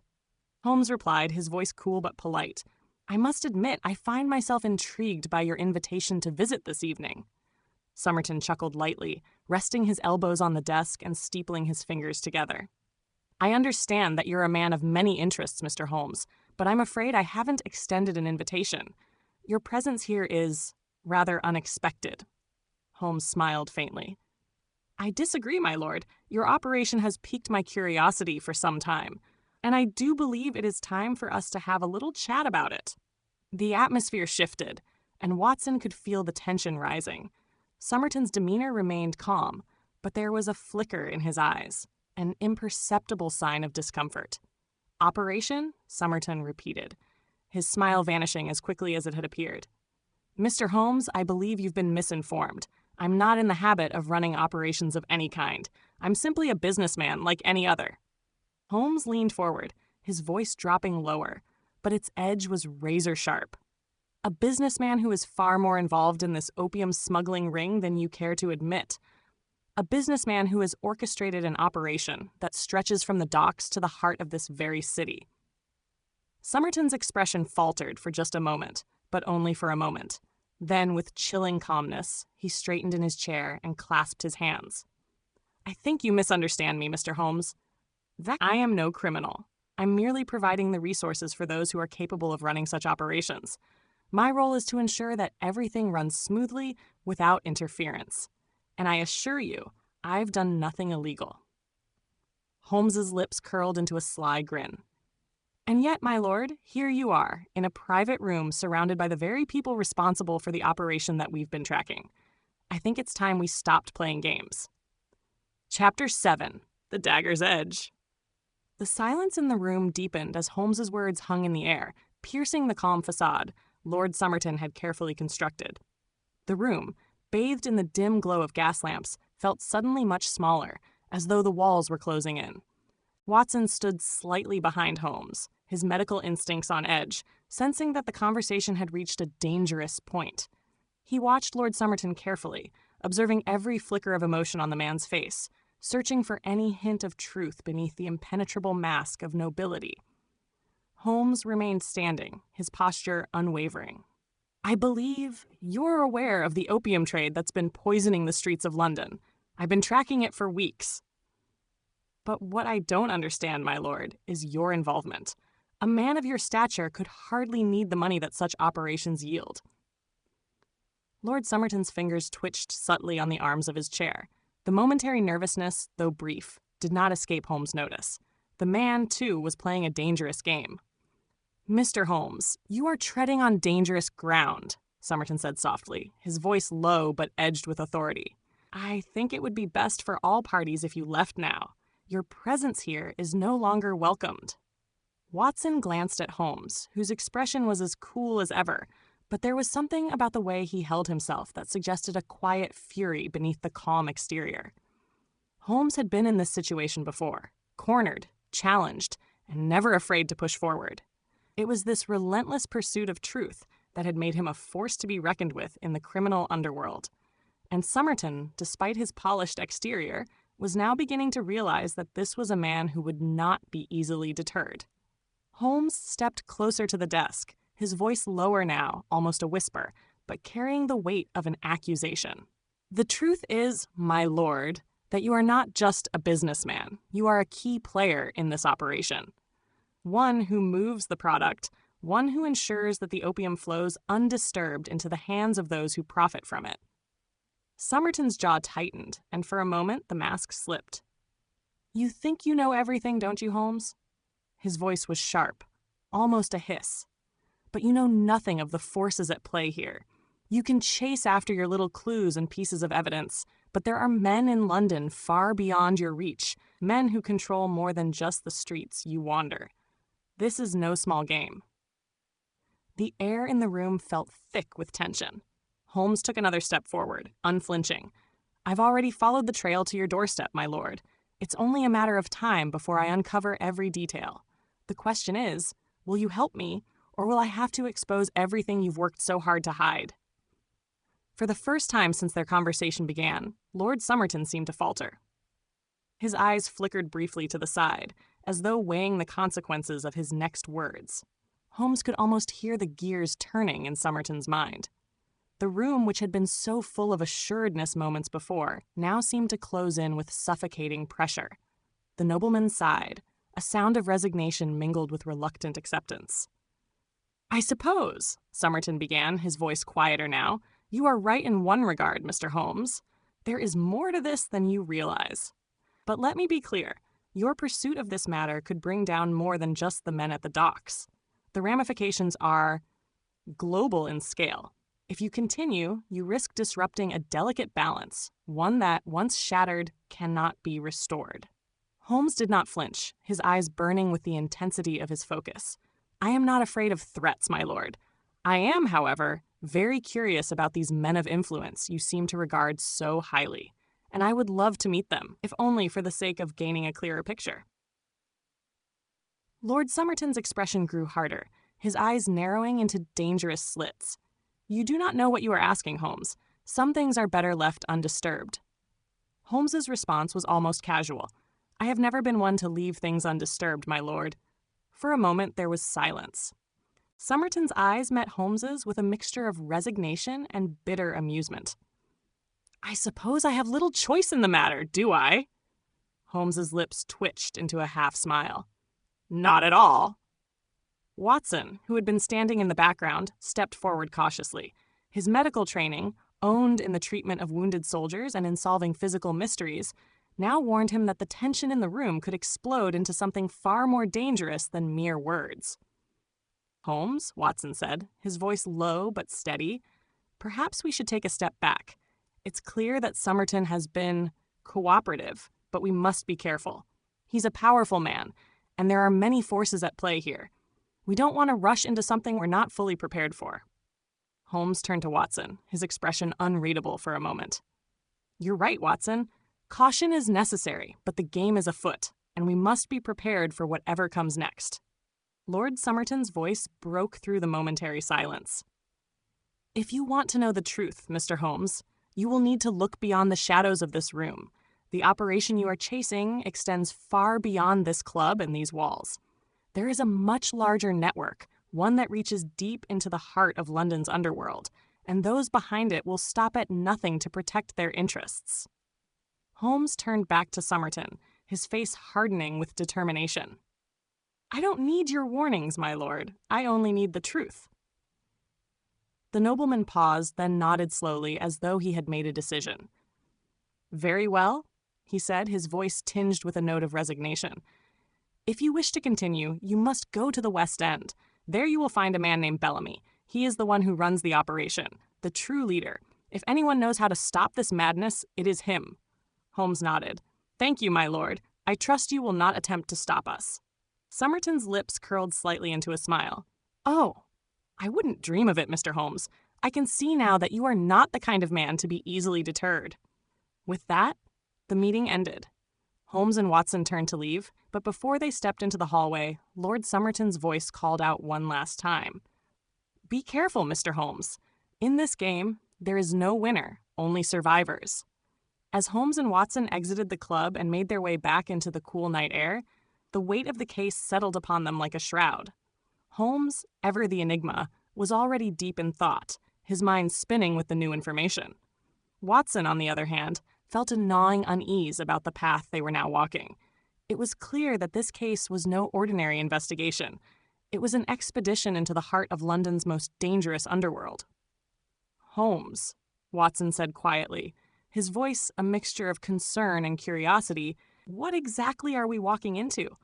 Holmes replied, his voice cool but polite. "I must admit I find myself intrigued by your invitation to visit this evening." Somerton chuckled lightly, resting his elbows on the desk and steepling his fingers together. "I understand that you're a man of many interests, Mr. Holmes, but I'm afraid I haven't extended an invitation. Your presence here is rather unexpected." Holmes smiled faintly. "I disagree, my lord. Your operation has piqued my curiosity for some time, and I do believe it is time for us to have a little chat about it." The atmosphere shifted, and Watson could feel the tension rising. Somerton's demeanor remained calm, but there was a flicker in his eyes, an imperceptible sign of discomfort. "Operation?" Somerton repeated, his smile vanishing as quickly as it had appeared. "Mr. Holmes, I believe you've been misinformed. I'm not in the habit of running operations of any kind. I'm simply a businessman like any other." Holmes leaned forward, his voice dropping lower, but its edge was razor sharp. "A businessman who is far more involved in this opium smuggling ring than you care to admit. A businessman who has orchestrated an operation that stretches from the docks to the heart of this very city." Somerton's expression faltered for just a moment, but only for a moment. Then, with chilling calmness, he straightened in his chair and clasped his hands. "I think you misunderstand me, Mr. Holmes. I am no criminal. I'm merely providing the resources for those who are capable of running such operations. My role is to ensure that everything runs smoothly without interference. And I assure you, I've done nothing illegal." Holmes's lips curled into a sly grin. "And yet, my lord, here you are, in a private room surrounded by the very people responsible for the operation that we've been tracking. I think it's time we stopped playing games." Chapter 7. The Dagger's Edge. The silence in the room deepened as Holmes's words hung in the air, piercing the calm facade Lord Somerton had carefully constructed. The room, bathed in the dim glow of gas lamps, felt suddenly much smaller, as though the walls were closing in. Watson stood slightly behind Holmes, his medical instincts on edge, sensing that the conversation had reached a dangerous point. He watched Lord Somerton carefully, observing every flicker of emotion on the man's face, searching for any hint of truth beneath the impenetrable mask of nobility. Holmes remained standing, his posture unwavering. "I believe you're aware of the opium trade that's been poisoning the streets of London. I've been tracking it for weeks." "But what I don't understand, my lord, is your involvement. A man of your stature could hardly need the money that such operations yield." Lord Somerton's fingers twitched subtly on the arms of his chair. The momentary nervousness, though brief, did not escape Holmes' notice. The man, too, was playing a dangerous game. "Mr. Holmes, you are treading on dangerous ground," Somerton said softly, his voice low but edged with authority. "I think it would be best for all parties if you left now. Your presence here is no longer welcomed." Watson glanced at Holmes, whose expression was as cool as ever, but there was something about the way he held himself that suggested a quiet fury beneath the calm exterior. Holmes had been in this situation before, cornered, challenged, and never afraid to push forward. It was this relentless pursuit of truth that had made him a force to be reckoned with in the criminal underworld. And Somerton, despite his polished exterior, was now beginning to realize that this was a man who would not be easily deterred. Holmes stepped closer to the desk, his voice lower now, almost a whisper, but carrying the weight of an accusation. "The truth is, my lord, that you are not just a businessman, you are a key player in this operation. One who moves the product, one who ensures that the opium flows undisturbed into the hands of those who profit from it. Somerton's jaw tightened, and for a moment the mask slipped. "You think you know everything, don't you, Holmes?" His voice was sharp, almost a hiss. "But you know nothing of the forces at play here. You can chase after your little clues and pieces of evidence, but there are men in London far beyond your reach, men who control more than just the streets you wander. This is no small game." The air in the room felt thick with tension. Holmes took another step forward, unflinching. "I've already followed the trail to your doorstep, my lord. It's only a matter of time before I uncover every detail. The question is, will you help me, or will I have to expose everything you've worked so hard to hide?" For the first time since their conversation began, Lord Somerton seemed to falter. His eyes flickered briefly to the side, as though weighing the consequences of his next words. Holmes could almost hear the gears turning in Somerton's mind. The room, which had been so full of assuredness moments before, now seemed to close in with suffocating pressure. The nobleman sighed, a sound of resignation mingled with reluctant acceptance. "I suppose," Somerton began, his voice quieter now, "you are right in one regard, Mr. Holmes. There is more to this than you realize. But let me be clear, your pursuit of this matter could bring down more than just the men at the docks. The ramifications are global in scale. If you continue, you risk disrupting a delicate balance, one that, once shattered, cannot be restored." Holmes did not flinch, his eyes burning with the intensity of his focus. "I am not afraid of threats, my lord. I am, however, very curious about these men of influence you seem to regard so highly, and I would love to meet them, if only for the sake of gaining a clearer picture." Lord Somerton's expression grew harder, his eyes narrowing into dangerous slits. "You do not know what you are asking, Holmes. Some things are better left undisturbed." Holmes's response was almost casual. "I have never been one to leave things undisturbed, my lord." For a moment there was silence. Somerton's eyes met Holmes's with a mixture of resignation and bitter amusement. "I suppose I have little choice in the matter, do I?" Holmes's lips twitched into a half-smile. "Not at all." Watson, who had been standing in the background, stepped forward cautiously. His medical training, owned in the treatment of wounded soldiers and in solving physical mysteries, now warned him that the tension in the room could explode into something far more dangerous than mere words. "Holmes," Watson said, his voice low but steady, "perhaps we should take a step back. It's clear that Somerton has been cooperative, but we must be careful. He's a powerful man, and there are many forces at play here. We don't want to rush into something we're not fully prepared for." Holmes turned to Watson, his expression unreadable for a moment. "You're right, Watson. Caution is necessary, but the game is afoot, and we must be prepared for whatever comes next." Lord Somerton's voice broke through the momentary silence. "If you want to know the truth, Mr. Holmes, you will need to look beyond the shadows of this room. The operation you are chasing extends far beyond this club and these walls. There is a much larger network, one that reaches deep into the heart of London's underworld, and those behind it will stop at nothing to protect their interests." Holmes turned back to Somerton, his face hardening with determination. "I don't need your warnings, my lord. I only need the truth." The nobleman paused, then nodded slowly as though he had made a decision. "Very well," he said, his voice tinged with a note of resignation. "If you wish to continue, you must go to the West End. There you will find a man named Bellamy. He is the one who runs the operation, the true leader. If anyone knows how to stop this madness, it is him." Holmes nodded. "Thank you, my lord. I trust you will not attempt to stop us." Somerton's lips curled slightly into a smile. "Oh, I wouldn't dream of it, Mr. Holmes. I can see now that you are not the kind of man to be easily deterred." With that, the meeting ended. Holmes and Watson turned to leave, but before they stepped into the hallway, Lord Somerton's voice called out one last time. "Be careful, Mr. Holmes. In this game, there is no winner, only survivors." As Holmes and Watson exited the club and made their way back into the cool night air, the weight of the case settled upon them like a shroud. Holmes, ever the enigma, was already deep in thought, his mind spinning with the new information. Watson, on the other hand, felt a gnawing unease about the path they were now walking. It was clear that this case was no ordinary investigation. It was an expedition into the heart of London's most dangerous underworld. "Holmes," Watson said quietly, his voice a mixture of concern and curiosity, "what exactly are we walking into?"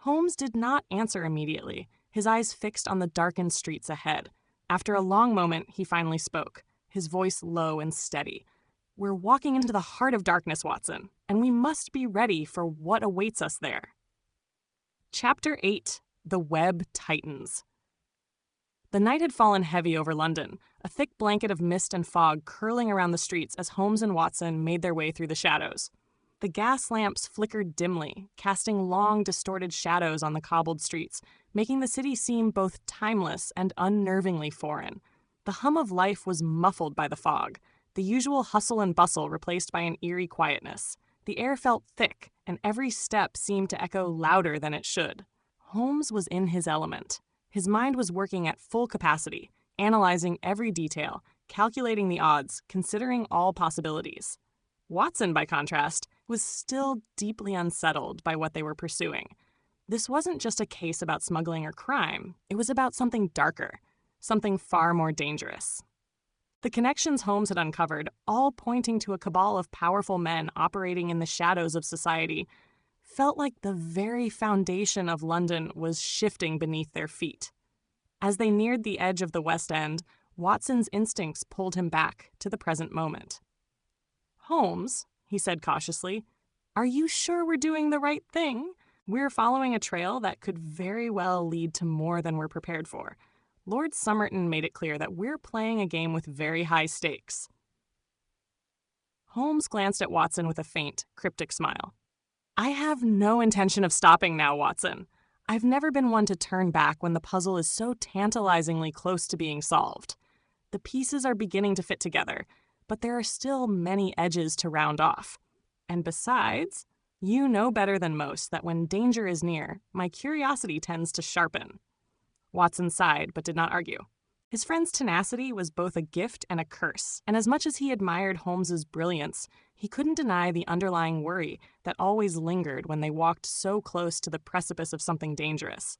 Holmes did not answer immediately, his eyes fixed on the darkened streets ahead. After a long moment, he finally spoke, his voice low and steady. "We're walking into the heart of darkness, Watson, and we must be ready for what awaits us there." Chapter 8: The Web Tightens. The night had fallen heavy over London, a thick blanket of mist and fog curling around the streets as Holmes and Watson made their way through the shadows. The gas lamps flickered dimly, casting long, distorted shadows on the cobbled streets, making the city seem both timeless and unnervingly foreign. The hum of life was muffled by the fog, the usual hustle and bustle replaced by an eerie quietness. The air felt thick, and every step seemed to echo louder than it should. Holmes was in his element. His mind was working at full capacity, analyzing every detail, calculating the odds, considering all possibilities. Watson, by contrast, was still deeply unsettled by what they were pursuing. This wasn't just a case about smuggling or crime, it was about something darker, something far more dangerous. The connections Holmes had uncovered, all pointing to a cabal of powerful men operating in the shadows of society, felt like the very foundation of London was shifting beneath their feet. As they neared the edge of the West End, Watson's instincts pulled him back to the present moment. "Holmes," he said cautiously, "are you sure we're doing the right thing? We're following a trail that could very well lead to more than we're prepared for. Lord Somerton made it clear that we're playing a game with very high stakes." Holmes glanced at Watson with a faint, cryptic smile. "I have no intention of stopping now, Watson. I've never been one to turn back when the puzzle is so tantalizingly close to being solved. The pieces are beginning to fit together, but there are still many edges to round off. And besides, you know better than most that when danger is near, my curiosity tends to sharpen." Watson sighed, but did not argue. His friend's tenacity was both a gift and a curse, and as much as he admired Holmes's brilliance, he couldn't deny the underlying worry that always lingered when they walked so close to the precipice of something dangerous.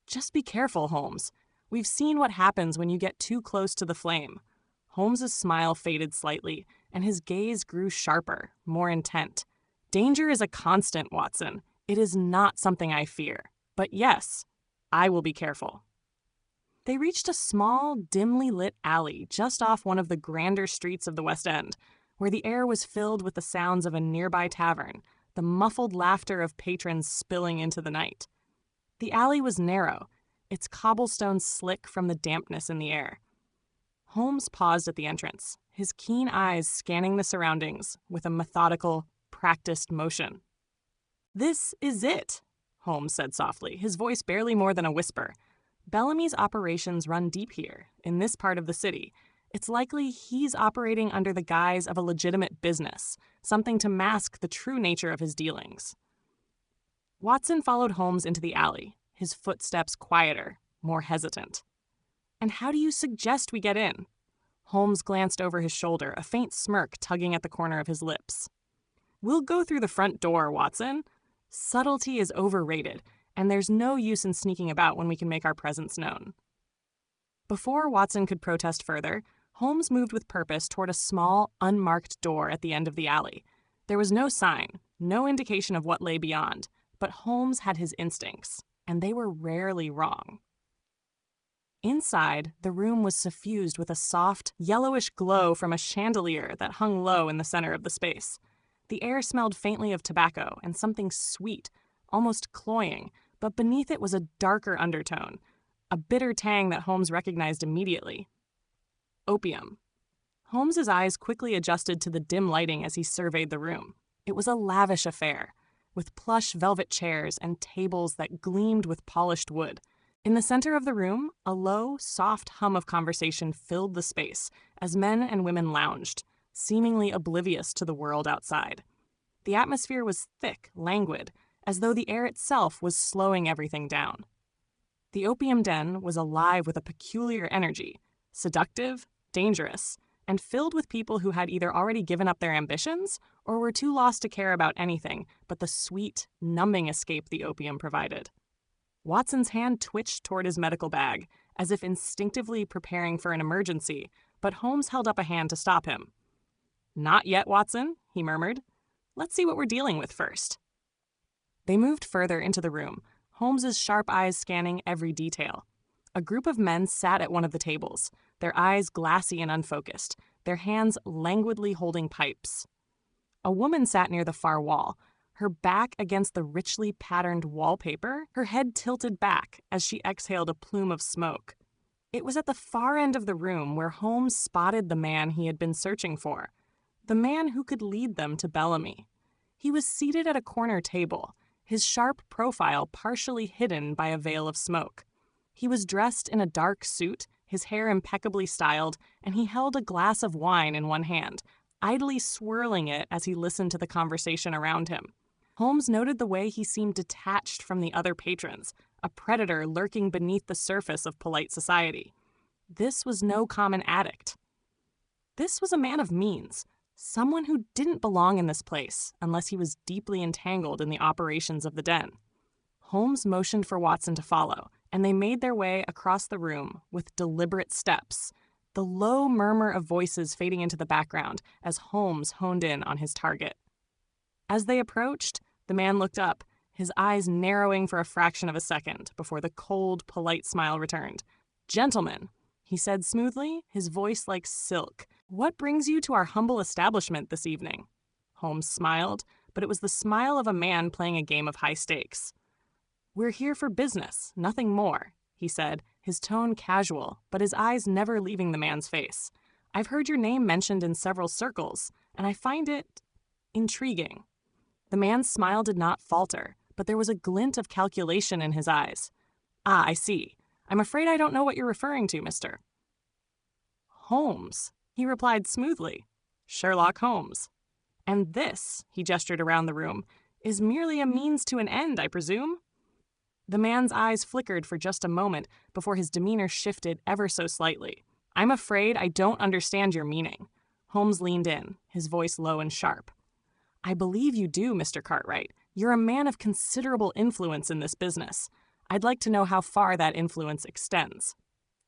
"Just be careful, Holmes. We've seen what happens when you get too close to the flame." Holmes's smile faded slightly, and his gaze grew sharper, more intent. "Danger is a constant, Watson. It is not something I fear. But yes, I will be careful." They reached a small, dimly lit alley just off one of the grander streets of the West End, where the air was filled with the sounds of a nearby tavern, the muffled laughter of patrons spilling into the night. The alley was narrow, its cobblestones slick from the dampness in the air. Holmes paused at the entrance, his keen eyes scanning the surroundings with a methodical, practiced motion. "This is it," Holmes said softly, his voice barely more than a whisper. "Bellamy's operations run deep here, in this part of the city. It's likely he's operating under the guise of a legitimate business, something to mask the true nature of his dealings." Watson followed Holmes into the alley, his footsteps quieter, more hesitant. "And how do you suggest we get in?" Holmes glanced over his shoulder, a faint smirk tugging at the corner of his lips. "We'll go through the front door, Watson. Subtlety is overrated, and there's no use in sneaking about when we can make our presence known." Before Watson could protest further, Holmes moved with purpose toward a small, unmarked door at the end of the alley. There was no sign, no indication of what lay beyond, but Holmes had his instincts, and they were rarely wrong. Inside, the room was suffused with a soft, yellowish glow from a chandelier that hung low in the center of the space. The air smelled faintly of tobacco and something sweet, almost cloying, but beneath it was a darker undertone, a bitter tang that Holmes recognized immediately. Opium. Holmes's eyes quickly adjusted to the dim lighting as he surveyed the room. It was a lavish affair, with plush velvet chairs and tables that gleamed with polished wood. In the center of the room, a low, soft hum of conversation filled the space as men and women lounged, seemingly oblivious to the world outside. The atmosphere was thick, languid, as though the air itself was slowing everything down. The opium den was alive with a peculiar energy, seductive, dangerous, and filled with people who had either already given up their ambitions or were too lost to care about anything but the sweet, numbing escape the opium provided. Watson's hand twitched toward his medical bag, as if instinctively preparing for an emergency, but Holmes held up a hand to stop him. "Not yet, Watson," he murmured. "Let's see what we're dealing with first." They moved further into the room, Holmes's sharp eyes scanning every detail. A group of men sat at one of the tables, their eyes glassy and unfocused, their hands languidly holding pipes. A woman sat near the far wall, her back against the richly patterned wallpaper, her head tilted back as she exhaled a plume of smoke. It was at the far end of the room where Holmes spotted the man he had been searching for, the man who could lead them to Bellamy. He was seated at a corner table, his sharp profile partially hidden by a veil of smoke. He was dressed in a dark suit, his hair impeccably styled, and he held a glass of wine in one hand, idly swirling it as he listened to the conversation around him. Holmes noted the way he seemed detached from the other patrons, a predator lurking beneath the surface of polite society. This was no common addict. This was a man of means, someone who didn't belong in this place unless he was deeply entangled in the operations of the den. Holmes motioned for Watson to follow, and they made their way across the room with deliberate steps, the low murmur of voices fading into the background as Holmes honed in on his target. As they approached, the man looked up, his eyes narrowing for a fraction of a second before the cold, polite smile returned. "Gentlemen," he said smoothly, his voice like silk, "what brings you to our humble establishment this evening?" Holmes smiled, but it was the smile of a man playing a game of high stakes. "We're here for business, nothing more," he said, his tone casual, but his eyes never leaving the man's face. "I've heard your name mentioned in several circles, and I find it intriguing." The man's smile did not falter, but there was a glint of calculation in his eyes. "Ah, I see. I'm afraid I don't know what you're referring to, mister." "Holmes," he replied smoothly. "Sherlock Holmes. And this," he gestured around the room, "is merely a means to an end, I presume?" The man's eyes flickered for just a moment before his demeanor shifted ever so slightly. "I'm afraid I don't understand your meaning." Holmes leaned in, his voice low and sharp. "I believe you do, Mr. Cartwright. You're a man of considerable influence in this business. I'd like to know how far that influence extends."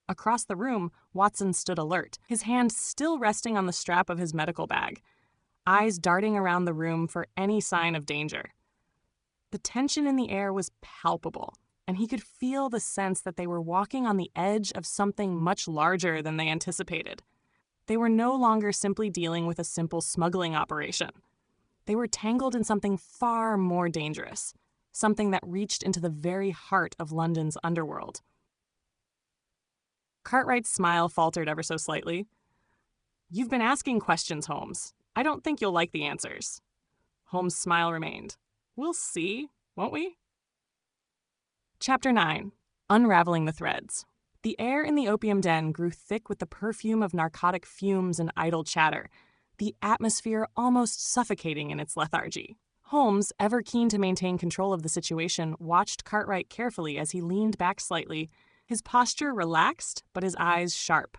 Across the room, Watson stood alert, his hand still resting on the strap of his medical bag, eyes darting around the room for any sign of danger. The tension in the air was palpable, and he could feel the sense that they were walking on the edge of something much larger than they anticipated. They were no longer simply dealing with a simple smuggling operation. They were tangled in something far more dangerous, something that reached into the very heart of London's underworld. Cartwright's smile faltered ever so slightly. "You've been asking questions, Holmes. I don't think you'll like the answers." Holmes' smile remained. "We'll see, won't we?" Chapter 9. Unraveling the Threads. The air in the opium den grew thick with the perfume of narcotic fumes and idle chatter, the atmosphere almost suffocating in its lethargy. Holmes, ever keen to maintain control of the situation, watched Cartwright carefully as he leaned back slightly, his posture relaxed but his eyes sharp.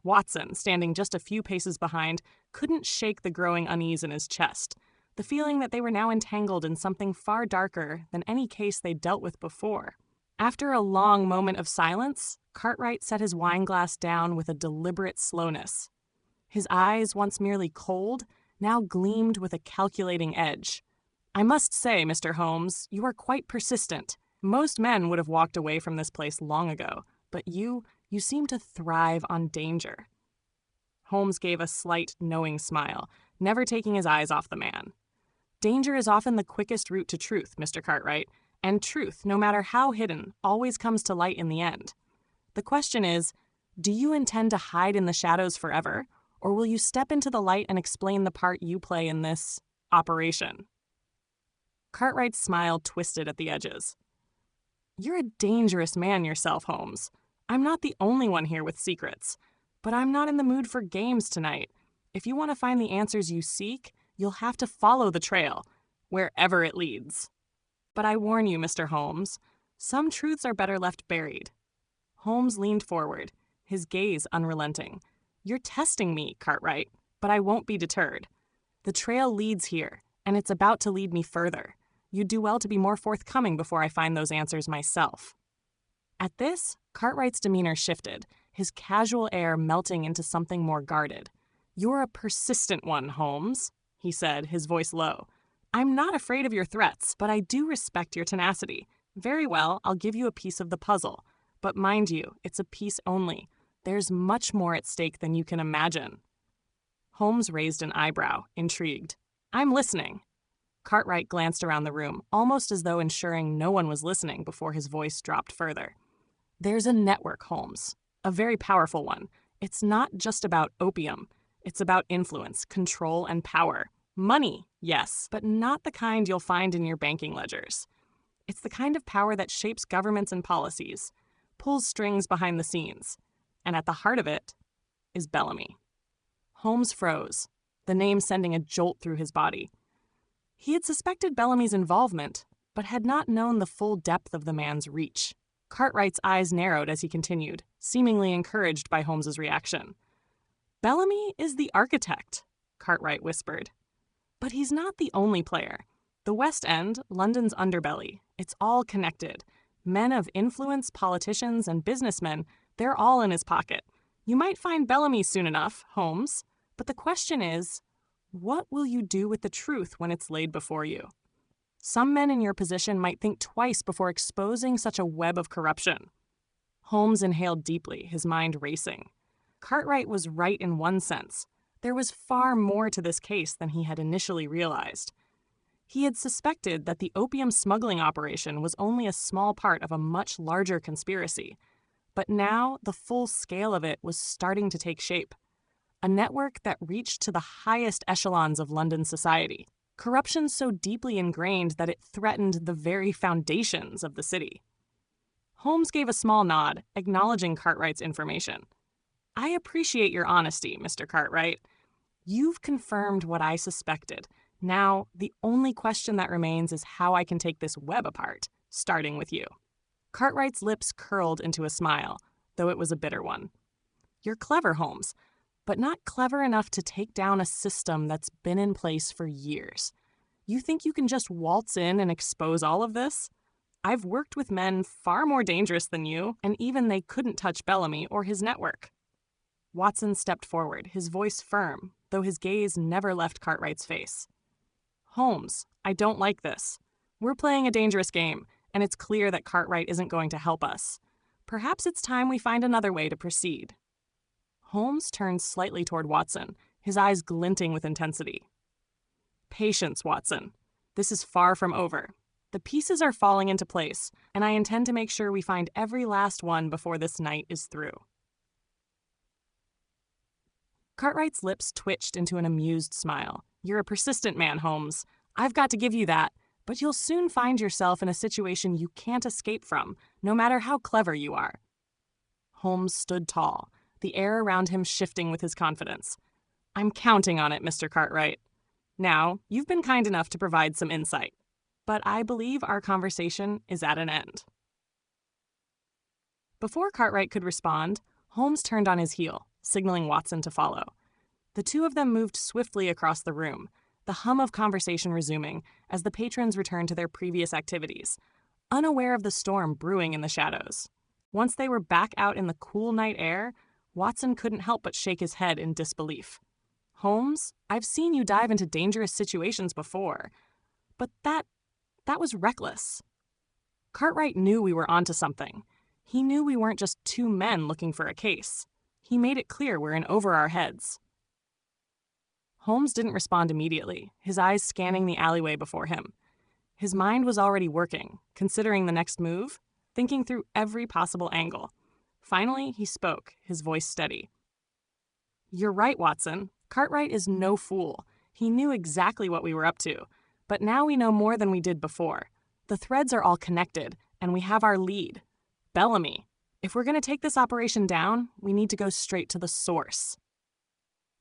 Watson, standing just a few paces behind, couldn't shake the growing unease in his chest, the feeling that they were now entangled in something far darker than any case they'd dealt with before. After a long moment of silence, Cartwright set his wineglass down with a deliberate slowness. His eyes, once merely cold, now gleamed with a calculating edge. "I must say, Mr. Holmes, you are quite persistent. Most men would have walked away from this place long ago, but you seem to thrive on danger." Holmes gave a slight, knowing smile, never taking his eyes off the man. "Danger is often the quickest route to truth, Mr. Cartwright, and truth, no matter how hidden, always comes to light in the end. The question is, do you intend to hide in the shadows forever, or will you step into the light and explain the part you play in this operation?" Cartwright's smile twisted at the edges. "You're a dangerous man yourself, Holmes. I'm not the only one here with secrets, but I'm not in the mood for games tonight. If you want to find the answers you seek, you'll have to follow the trail, wherever it leads. But I warn you, Mr. Holmes, some truths are better left buried." Holmes leaned forward, his gaze unrelenting. You're testing me, Cartwright, but I won't be deterred. The trail leads here, and it's about to lead me further. You'd do well to be more forthcoming before I find those answers myself." At this, Cartwright's demeanor shifted, his casual air melting into something more guarded. "You're a persistent one, Holmes," he said, his voice low. "I'm not afraid of your threats, but I do respect your tenacity. Very well, I'll give you a piece of the puzzle. But mind you, it's a piece only. There's much more at stake than you can imagine." Holmes raised an eyebrow, intrigued. "I'm listening." Cartwright glanced around the room, almost as though ensuring no one was listening before his voice dropped further. "There's a network, Holmes. A very powerful one. It's not just about opium. It's about influence, control, and power. Money, yes, but not the kind you'll find in your banking ledgers. It's the kind of power that shapes governments and policies, pulls strings behind the scenes. And at the heart of it is Bellamy." Holmes froze, the name sending a jolt through his body. He had suspected Bellamy's involvement, but had not known the full depth of the man's reach. Cartwright's eyes narrowed as he continued, seemingly encouraged by Holmes's reaction. "Bellamy is the architect," Cartwright whispered. "But he's not the only player. The West End, London's underbelly, it's all connected. Men of influence, politicians, and businessmen, they're all in his pocket. You might find Bellamy soon enough, Holmes, but the question is, what will you do with the truth when it's laid before you? Some men in your position might think twice before exposing such a web of corruption." Holmes inhaled deeply, his mind racing. Cartwright was right in one sense. There was far more to this case than he had initially realized. He had suspected that the opium smuggling operation was only a small part of a much larger conspiracy. But now the full scale of it was starting to take shape. A network that reached to the highest echelons of London society. Corruption so deeply ingrained that it threatened the very foundations of the city. Holmes gave a small nod, acknowledging Cartwright's information. "I appreciate your honesty, Mr. Cartwright. You've confirmed what I suspected. Now, the only question that remains is how I can take this web apart, starting with you." Cartwright's lips curled into a smile, though it was a bitter one. "You're clever, Holmes, but not clever enough to take down a system that's been in place for years. You think you can just waltz in and expose all of this? I've worked with men far more dangerous than you, and even they couldn't touch Bellamy or his network." Watson stepped forward, his voice firm, though his gaze never left Cartwright's face. "Holmes, I don't like this. We're playing a dangerous game, and it's clear that Cartwright isn't going to help us. Perhaps it's time we find another way to proceed." Holmes turned slightly toward Watson, his eyes glinting with intensity. "Patience, Watson. This is far from over. The pieces are falling into place, and I intend to make sure we find every last one before this night is through." Cartwright's lips twitched into an amused smile. "You're a persistent man, Holmes. I've got to give you that, but you'll soon find yourself in a situation you can't escape from, no matter how clever you are." Holmes stood tall, the air around him shifting with his confidence. "I'm counting on it, Mr. Cartwright. Now, you've been kind enough to provide some insight, but I believe our conversation is at an end." Before Cartwright could respond, Holmes turned on his heel, signaling Watson to follow. The two of them moved swiftly across the room, the hum of conversation resuming as the patrons returned to their previous activities, unaware of the storm brewing in the shadows. Once they were back out in the cool night air, Watson couldn't help but shake his head in disbelief. "Holmes, I've seen you dive into dangerous situations before, but that was reckless." Cartwright knew we were onto something. He knew we weren't just two men looking for a case. He made it clear we're in over our heads. Holmes didn't respond immediately, his eyes scanning the alleyway before him. His mind was already working, considering the next move, thinking through every possible angle. Finally, he spoke, his voice steady. "You're right, Watson. Cartwright is no fool. He knew exactly what we were up to, but now we know more than we did before. The threads are all connected, and we have our lead. Bellamy. If we're going to take this operation down, we need to go straight to the source."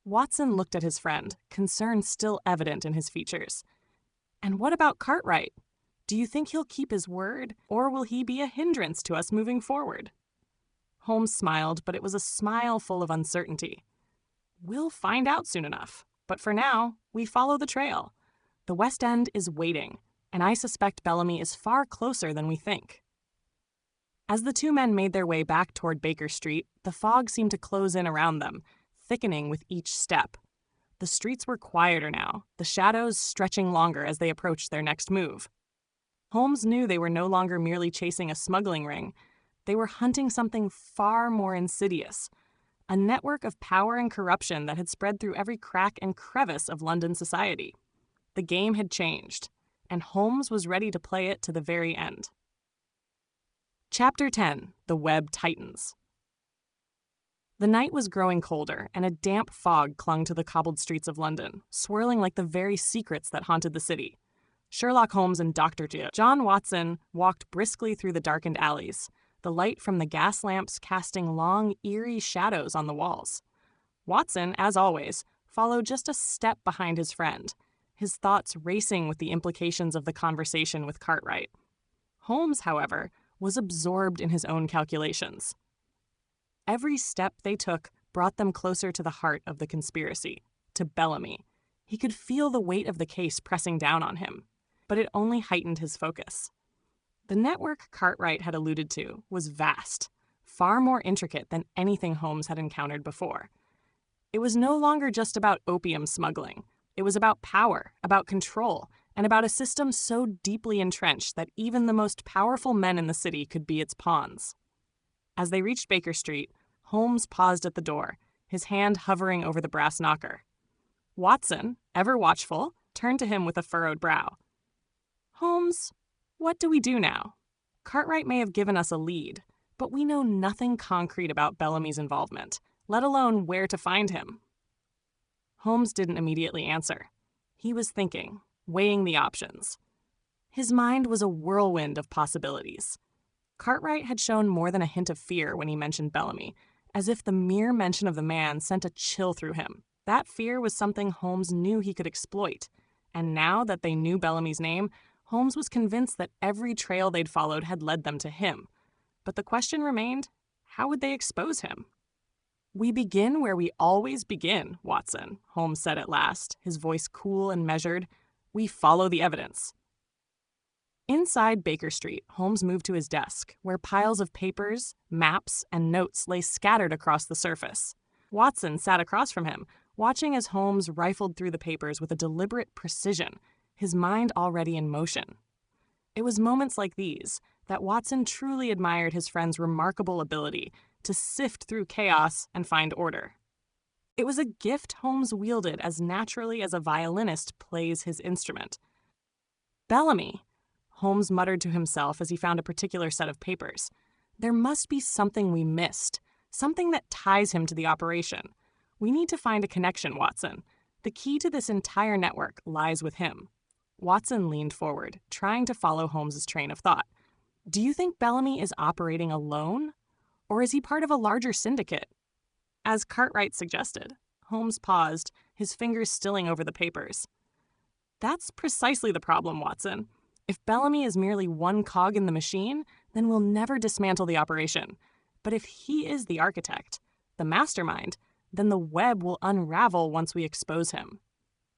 Watson looked at his friend, concern still evident in his features. "And what about Cartwright? Do you think he'll keep his word, or will he be a hindrance to us moving forward?" Holmes smiled, but it was a smile full of uncertainty. We'll find out soon enough. But for now, we follow the trail. The West End is waiting, and I suspect Bellamy is far closer than we think. As the two men made their way back toward Baker Street, the fog seemed to close in around them, thickening with each step. The streets were quieter now, the shadows stretching longer as they approached their next move. Holmes knew they were no longer merely chasing a smuggling ring. They were hunting something far more insidious, a network of power and corruption that had spread through every crack and crevice of London society. The game had changed, and Holmes was ready to play it to the very end. Chapter 10: The Web Tightens. The night was growing colder, and a damp fog clung to the cobbled streets of London, swirling like the very secrets that haunted the city. Sherlock Holmes and Dr. John Watson walked briskly through the darkened alleys, the light from the gas lamps casting long, eerie shadows on the walls. Watson, as always, followed just a step behind his friend, his thoughts racing with the implications of the conversation with Cartwright. Holmes, however, was absorbed in his own calculations. Every step they took brought them closer to the heart of the conspiracy, to Bellamy. He could feel the weight of the case pressing down on him, but it only heightened his focus. The network Cartwright had alluded to was vast, far more intricate than anything Holmes had encountered before. It was no longer just about opium smuggling. It was about power, about control, and about a system so deeply entrenched that even the most powerful men in the city could be its pawns. As they reached Baker Street, Holmes paused at the door, his hand hovering over the brass knocker. Watson, ever watchful, turned to him with a furrowed brow. "Holmes, what do we do now? Cartwright may have given us a lead, but we know nothing concrete about Bellamy's involvement, let alone where to find him." Holmes didn't immediately answer. He was thinking, weighing the options. His mind was a whirlwind of possibilities. Cartwright had shown more than a hint of fear when he mentioned Bellamy, as if the mere mention of the man sent a chill through him. That fear was something Holmes knew he could exploit, and now that they knew Bellamy's name, Holmes was convinced that every trail they'd followed had led them to him. But the question remained, how would they expose him? "We begin where we always begin, Watson," Holmes said at last, his voice cool and measured. "We follow the evidence." Inside Baker Street, Holmes moved to his desk, where piles of papers, maps, and notes lay scattered across the surface. Watson sat across from him, watching as Holmes rifled through the papers with a deliberate precision, his mind already in motion. It was moments like these that Watson truly admired his friend's remarkable ability to sift through chaos and find order. It was a gift Holmes wielded as naturally as a violinist plays his instrument. "Bellamy," Holmes muttered to himself as he found a particular set of papers. "There must be something we missed, something that ties him to the operation. We need to find a connection, Watson. The key to this entire network lies with him." Watson leaned forward, trying to follow Holmes's train of thought. "Do you think Bellamy is operating alone? Or is he part of a larger syndicate?" As Cartwright suggested. Holmes paused, his fingers stilling over the papers. "That's precisely the problem, Watson. If Bellamy is merely one cog in the machine, then we'll never dismantle the operation. But if he is the architect, the mastermind, then the web will unravel once we expose him."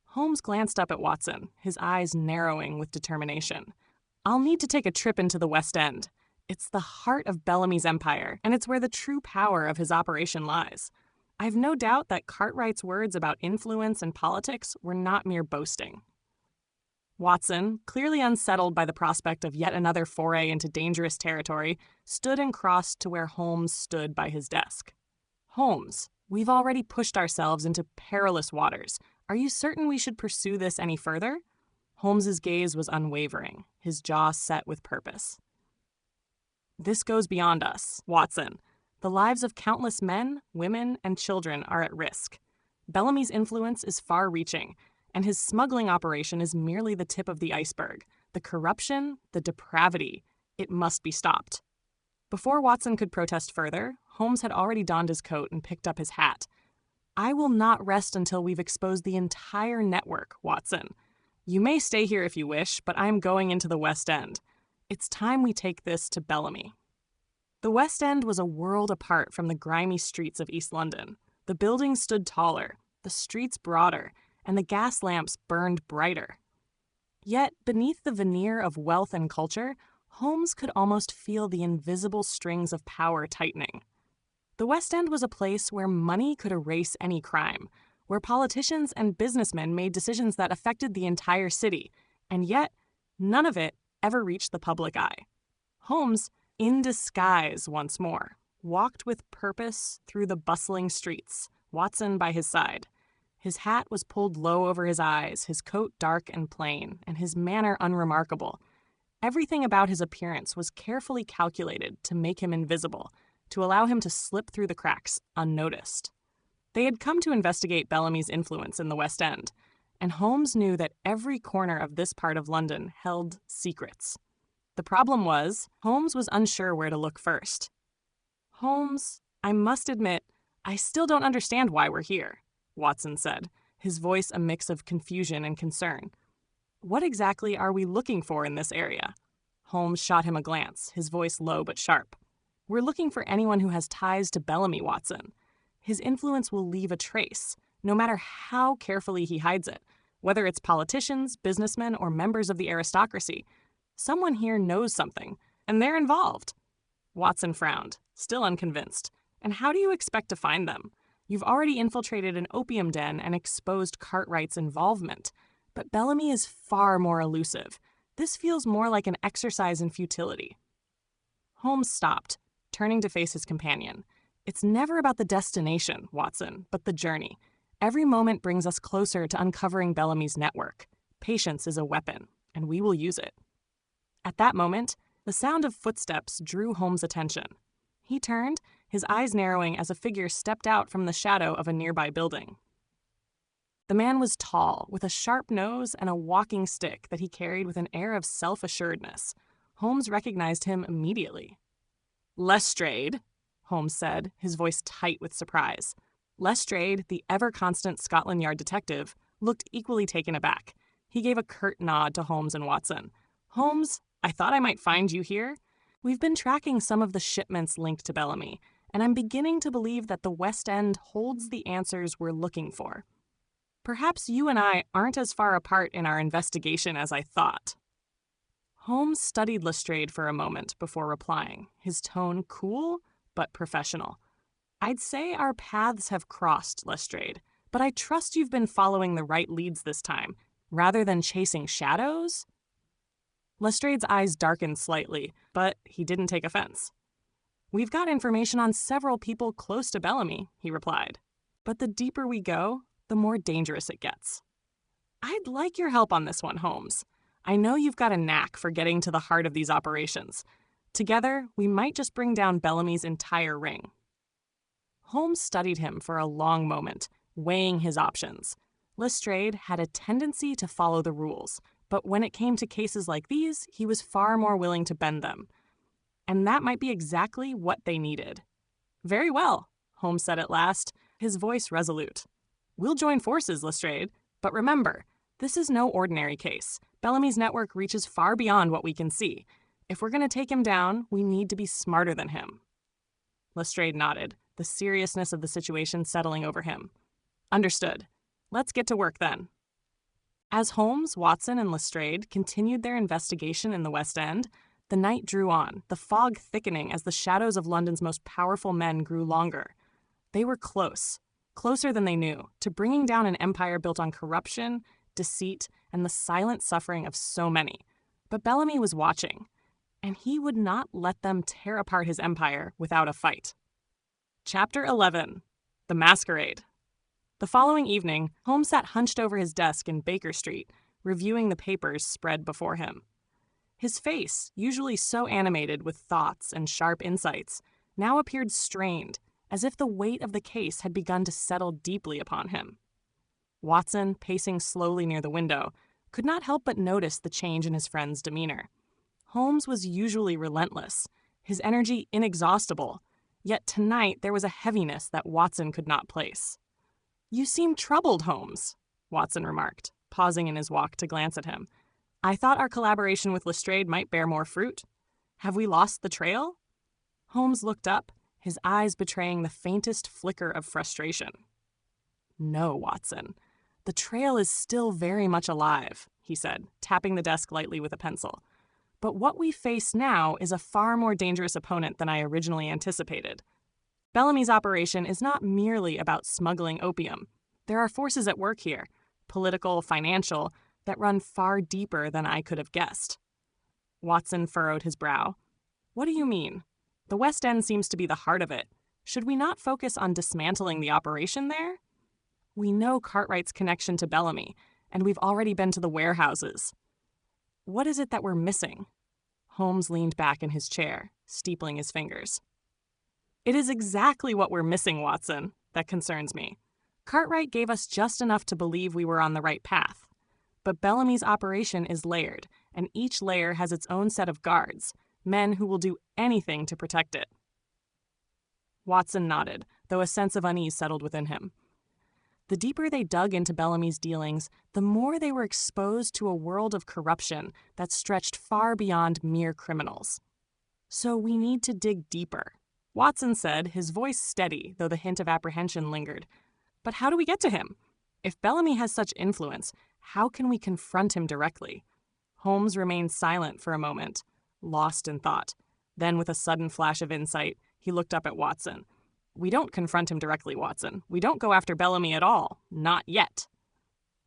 Holmes glanced up at Watson, his eyes narrowing with determination. "I'll need to take a trip into the West End. It's the heart of Bellamy's empire, and it's where the true power of his operation lies. I've no doubt that Cartwright's words about influence and politics were not mere boasting." Watson, clearly unsettled by the prospect of yet another foray into dangerous territory, stood and crossed to where Holmes stood by his desk. "Holmes, we've already pushed ourselves into perilous waters. Are you certain we should pursue this any further?" Holmes's gaze was unwavering, his jaw set with purpose. "This goes beyond us, Watson. The lives of countless men, women, and children are at risk. Bellamy's influence is far-reaching, and his smuggling operation is merely the tip of the iceberg. The corruption, the depravity, it must be stopped." Before Watson could protest further, Holmes had already donned his coat and picked up his hat. "I will not rest until we've exposed the entire network, Watson. You may stay here if you wish, but I'm going into the West End. It's time we take this to Bellamy." The West End was a world apart from the grimy streets of East London. The buildings stood taller, the streets broader, and the gas lamps burned brighter. Yet, beneath the veneer of wealth and culture, Holmes could almost feel the invisible strings of power tightening. The West End was a place where money could erase any crime, where politicians and businessmen made decisions that affected the entire city, and yet none of it ever reached the public eye. Holmes, in disguise once more, walked with purpose through the bustling streets, Watson by his side. His hat was pulled low over his eyes, his coat dark and plain, and his manner unremarkable. Everything about his appearance was carefully calculated to make him invisible, to allow him to slip through the cracks unnoticed. They had come to investigate Bellamy's influence in the West End, and Holmes knew that every corner of this part of London held secrets. The problem was, Holmes was unsure where to look first. "Holmes, I must admit, I still don't understand why we're here," Watson said, his voice a mix of confusion and concern. "What exactly are we looking for in this area?" Holmes shot him a glance, his voice low but sharp. "We're looking for anyone who has ties to Bellamy, Watson. His influence will leave a trace, no matter how carefully he hides it, whether it's politicians, businessmen, or members of the aristocracy. Someone here knows something, and they're involved." Watson frowned, still unconvinced. "And how do you expect to find them? You've already infiltrated an opium den and exposed Cartwright's involvement. But Bellamy is far more elusive. This feels more like an exercise in futility." Holmes stopped, turning to face his companion. "It's never about the destination, Watson, but the journey. Every moment brings us closer to uncovering Bellamy's network. Patience is a weapon, and we will use it." At that moment, the sound of footsteps drew Holmes' attention. He turned, his eyes narrowing as a figure stepped out from the shadow of a nearby building. The man was tall, with a sharp nose and a walking stick that he carried with an air of self-assuredness. Holmes recognized him immediately. "Lestrade," Holmes said, his voice tight with surprise. Lestrade, the ever-constant Scotland Yard detective, looked equally taken aback. He gave a curt nod to Holmes and Watson. "Holmes, I thought I might find you here. We've been tracking some of the shipments linked to Bellamy, and I'm beginning to believe that the West End holds the answers we're looking for. Perhaps you and I aren't as far apart in our investigation as I thought." Holmes studied Lestrade for a moment before replying, his tone cool but professional. "I'd say our paths have crossed, Lestrade, but I trust you've been following the right leads this time, rather than chasing shadows?" Lestrade's eyes darkened slightly, but he didn't take offense. "We've got information on several people close to Bellamy," he replied. "But the deeper we go, the more dangerous it gets." "I'd like your help on this one, Holmes. I know you've got a knack for getting to the heart of these operations. Together, we might just bring down Bellamy's entire ring." Holmes studied him for a long moment, weighing his options. Lestrade had a tendency to follow the rules, but when it came to cases like these, he was far more willing to bend them. And that might be exactly what they needed. "Very well," Holmes said at last, his voice resolute. "We'll join forces, Lestrade, but remember, this is no ordinary case. Bellamy's network reaches far beyond what we can see. If we're going to take him down, we need to be smarter than him." Lestrade nodded, the seriousness of the situation settling over him. "Understood. Let's get to work then." As Holmes, Watson, and Lestrade continued their investigation in the West End, the night drew on, the fog thickening as the shadows of London's most powerful men grew longer. They were close, closer than they knew, to bringing down an empire built on corruption, deceit, and the silent suffering of so many. But Bellamy was watching, and he would not let them tear apart his empire without a fight. Chapter 11. The Masquerade. The following evening, Holmes sat hunched over his desk in Baker Street, reviewing the papers spread before him. His face, usually so animated with thoughts and sharp insights, now appeared strained, as if the weight of the case had begun to settle deeply upon him. Watson, pacing slowly near the window, could not help but notice the change in his friend's demeanor. Holmes was usually relentless, his energy inexhaustible, yet tonight there was a heaviness that Watson could not place. "You seem troubled, Holmes," Watson remarked, pausing in his walk to glance at him. "I thought our collaboration with Lestrade might bear more fruit. Have we lost the trail?" Holmes looked up, his eyes betraying the faintest flicker of frustration. "No, Watson. The trail is still very much alive," he said, tapping the desk lightly with a pencil. "But what we face now is a far more dangerous opponent than I originally anticipated. Bellamy's operation is not merely about smuggling opium. There are forces at work here, political, financial, that run far deeper than I could have guessed." Watson furrowed his brow. "What do you mean? The West End seems to be the heart of it. Should we not focus on dismantling the operation there? We know Cartwright's connection to Bellamy, and we've already been to the warehouses. What is it that we're missing?" Holmes leaned back in his chair, steepling his fingers. "It is exactly what we're missing, Watson, that concerns me. Cartwright gave us just enough to believe we were on the right path. But Bellamy's operation is layered, and each layer has its own set of guards, men who will do anything to protect it." Watson nodded, though a sense of unease settled within him. The deeper they dug into Bellamy's dealings, the more they were exposed to a world of corruption that stretched far beyond mere criminals. "So we need to dig deeper," Watson said, his voice steady, though the hint of apprehension lingered. "But how do we get to him? If Bellamy has such influence, how can we confront him directly?" Holmes remained silent for a moment, lost in thought. Then, with a sudden flash of insight, he looked up at Watson. "We don't confront him directly, Watson. We don't go after Bellamy at all. Not yet."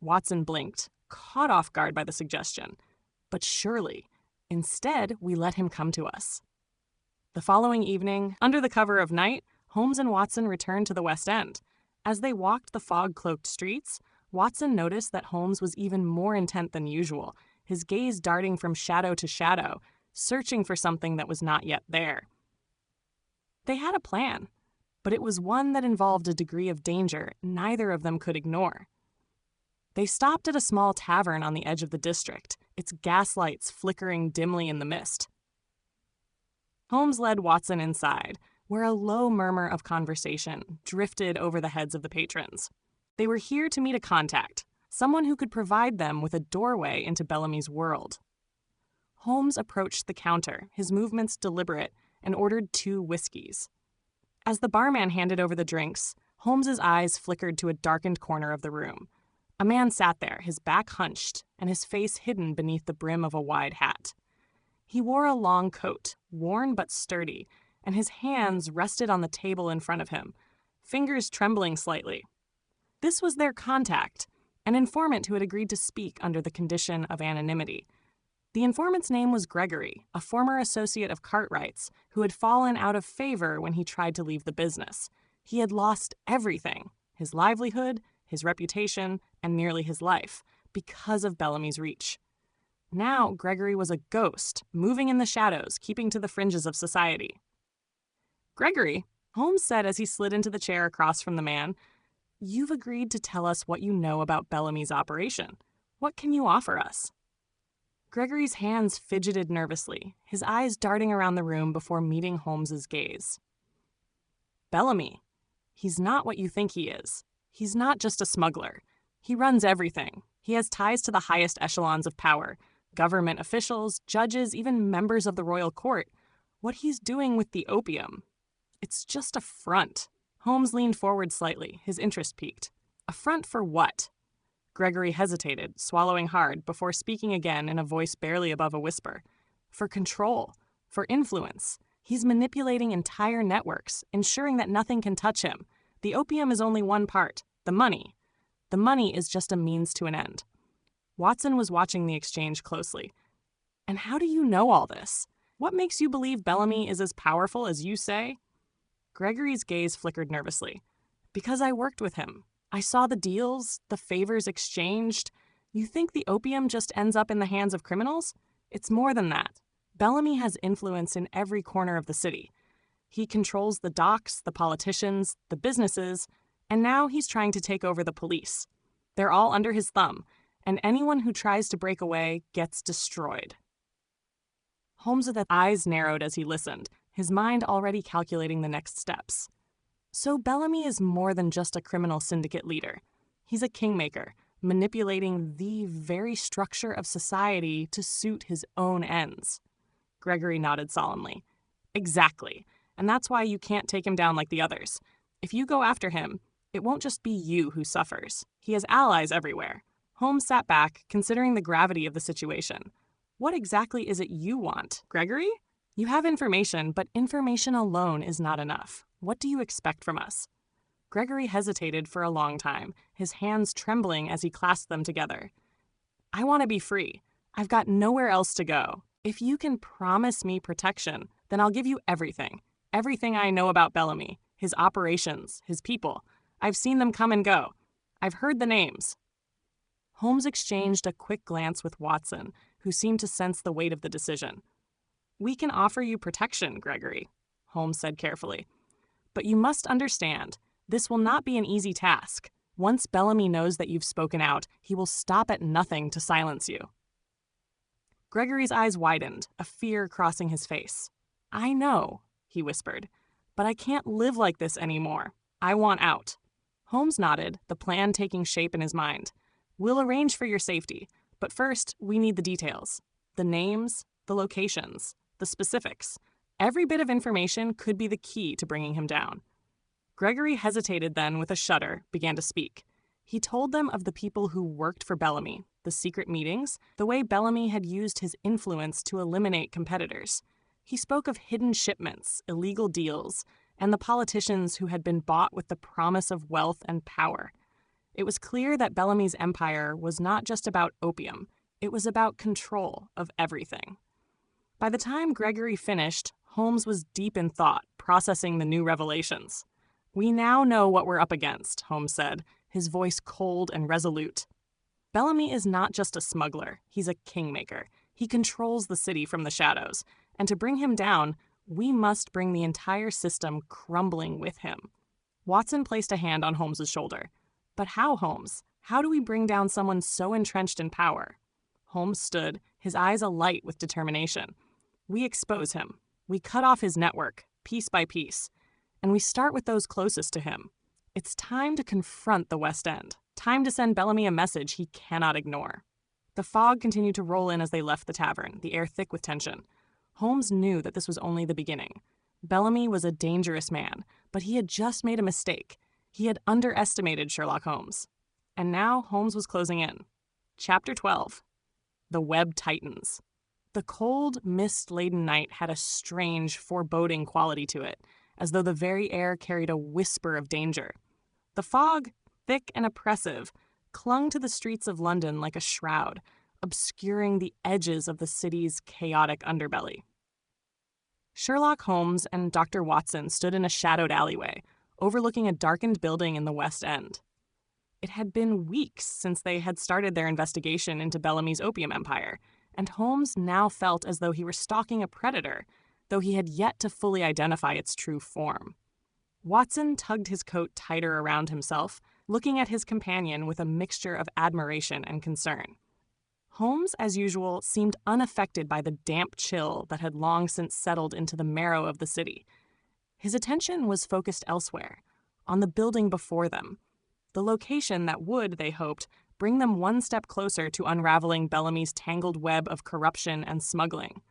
Watson blinked, caught off guard by the suggestion. "But surely, instead, we let him come to us." The following evening, under the cover of night, Holmes and Watson returned to the West End. As they walked the fog-cloaked streets, Watson noticed that Holmes was even more intent than usual, his gaze darting from shadow to shadow, searching for something that was not yet there. They had a plan, but it was one that involved a degree of danger neither of them could ignore. They stopped at a small tavern on the edge of the district, its gaslights flickering dimly in the mist. Holmes led Watson inside, where a low murmur of conversation drifted over the heads of the patrons. They were here to meet a contact, someone who could provide them with a doorway into Bellamy's world. Holmes approached the counter, his movements deliberate, and ordered 2 whiskeys. As the barman handed over the drinks, Holmes's eyes flickered to a darkened corner of the room. A man sat there, his back hunched, and his face hidden beneath the brim of a wide hat. He wore a long coat, worn but sturdy, and his hands rested on the table in front of him, fingers trembling slightly. This was their contact, an informant who had agreed to speak under the condition of anonymity. The informant's name was Gregory, a former associate of Cartwright's, who had fallen out of favor when he tried to leave the business. He had lost everything, his livelihood, his reputation, and nearly his life, because of Bellamy's reach. Now Gregory was a ghost, moving in the shadows, keeping to the fringes of society. "Gregory," Holmes said as he slid into the chair across from the man, "you've agreed to tell us what you know about Bellamy's operation. What can you offer us?" Gregory's hands fidgeted nervously, his eyes darting around the room before meeting Holmes's gaze. "Bellamy. He's not what you think he is. He's not just a smuggler. He runs everything. He has ties to the highest echelons of power, government officials, judges, even members of the royal court. What he's doing with the opium, it's just a front." Holmes leaned forward slightly, his interest piqued. "A front for what?" Gregory hesitated, swallowing hard, before speaking again in a voice barely above a whisper. "For control, for influence. He's manipulating entire networks, ensuring that nothing can touch him. The opium is only one part, the money. The money is just a means to an end." Watson was watching the exchange closely. "And how do you know all this? What makes you believe Bellamy is as powerful as you say?" Gregory's gaze flickered nervously. "Because I worked with him. I saw the deals, the favors exchanged. You think the opium just ends up in the hands of criminals? It's more than that. Bellamy has influence in every corner of the city. He controls the docks, the politicians, the businesses, and now he's trying to take over the police. They're all under his thumb, and anyone who tries to break away gets destroyed." Holmes' eyes narrowed as he listened, his mind already calculating the next steps. So Bellamy is more than just a criminal syndicate leader. He's a kingmaker, manipulating the very structure of society to suit his own ends. Gregory nodded solemnly. "Exactly. and that's why you can't take him down like the others. If you go after him, it won't just be you who suffers. He has allies everywhere." Holmes sat back, considering the gravity of the situation. "What exactly is it you want, Gregory? You have information, but information alone is not enough. What do you expect from us?" Gregory hesitated for a long time, his hands trembling as he clasped them together. "I want to be free. I've got nowhere else to go. If you can promise me protection, then I'll give you everything. Everything I know about Bellamy, his operations, his people. I've seen them come and go. I've heard the names." Holmes exchanged a quick glance with Watson, who seemed to sense the weight of the decision. "We can offer you protection, Gregory," Holmes said carefully. "But you must understand, this will not be an easy task. Once Bellamy knows that you've spoken out, he will stop at nothing to silence you." Gregory's eyes widened, a fear crossing his face. "I know," he whispered, "but I can't live like this anymore. I want out." Holmes nodded, the plan taking shape in his mind. "We'll arrange for your safety, but first we need the details. The names, the locations, the specifics. Every bit of information could be the key to bringing him down." Gregory hesitated, then, with a shudder, began to speak. He told them of the people who worked for Bellamy, the secret meetings, the way Bellamy had used his influence to eliminate competitors. He spoke of hidden shipments, illegal deals, and the politicians who had been bought with the promise of wealth and power. It was clear that Bellamy's empire was not just about opium, it was about control of everything. By the time Gregory finished, Holmes was deep in thought, processing the new revelations. "We now know what we're up against," Holmes said, his voice cold and resolute. "Bellamy is not just a smuggler, he's a kingmaker. He controls the city from the shadows, and to bring him down, we must bring the entire system crumbling with him." Watson placed a hand on Holmes's shoulder. "But how, Holmes? How do we bring down someone so entrenched in power?" Holmes stood, his eyes alight with determination. "We expose him. We cut off his network, piece by piece. And we start with those closest to him. It's time to confront the West End. Time to send Bellamy a message he cannot ignore." The fog continued to roll in as they left the tavern, the air thick with tension. Holmes knew that this was only the beginning. Bellamy was a dangerous man, but he had just made a mistake. He had underestimated Sherlock Holmes. And now Holmes was closing in. Chapter 12. The Web Tightens. The cold, mist-laden night had a strange, foreboding quality to it, as though the very air carried a whisper of danger. The fog, thick and oppressive, clung to the streets of London like a shroud, obscuring the edges of the city's chaotic underbelly. Sherlock Holmes and Dr. Watson stood in a shadowed alleyway, overlooking a darkened building in the West End. It had been weeks since they had started their investigation into Bellamy's opium empire, and Holmes now felt as though he were stalking a predator, though he had yet to fully identify its true form. Watson tugged his coat tighter around himself, looking at his companion with a mixture of admiration and concern. Holmes, as usual, seemed unaffected by the damp chill that had long since settled into the marrow of the city. His attention was focused elsewhere, on the building before them, the location that would, they hoped, bring them one step closer to unraveling Bellamy's tangled web of corruption and smuggling.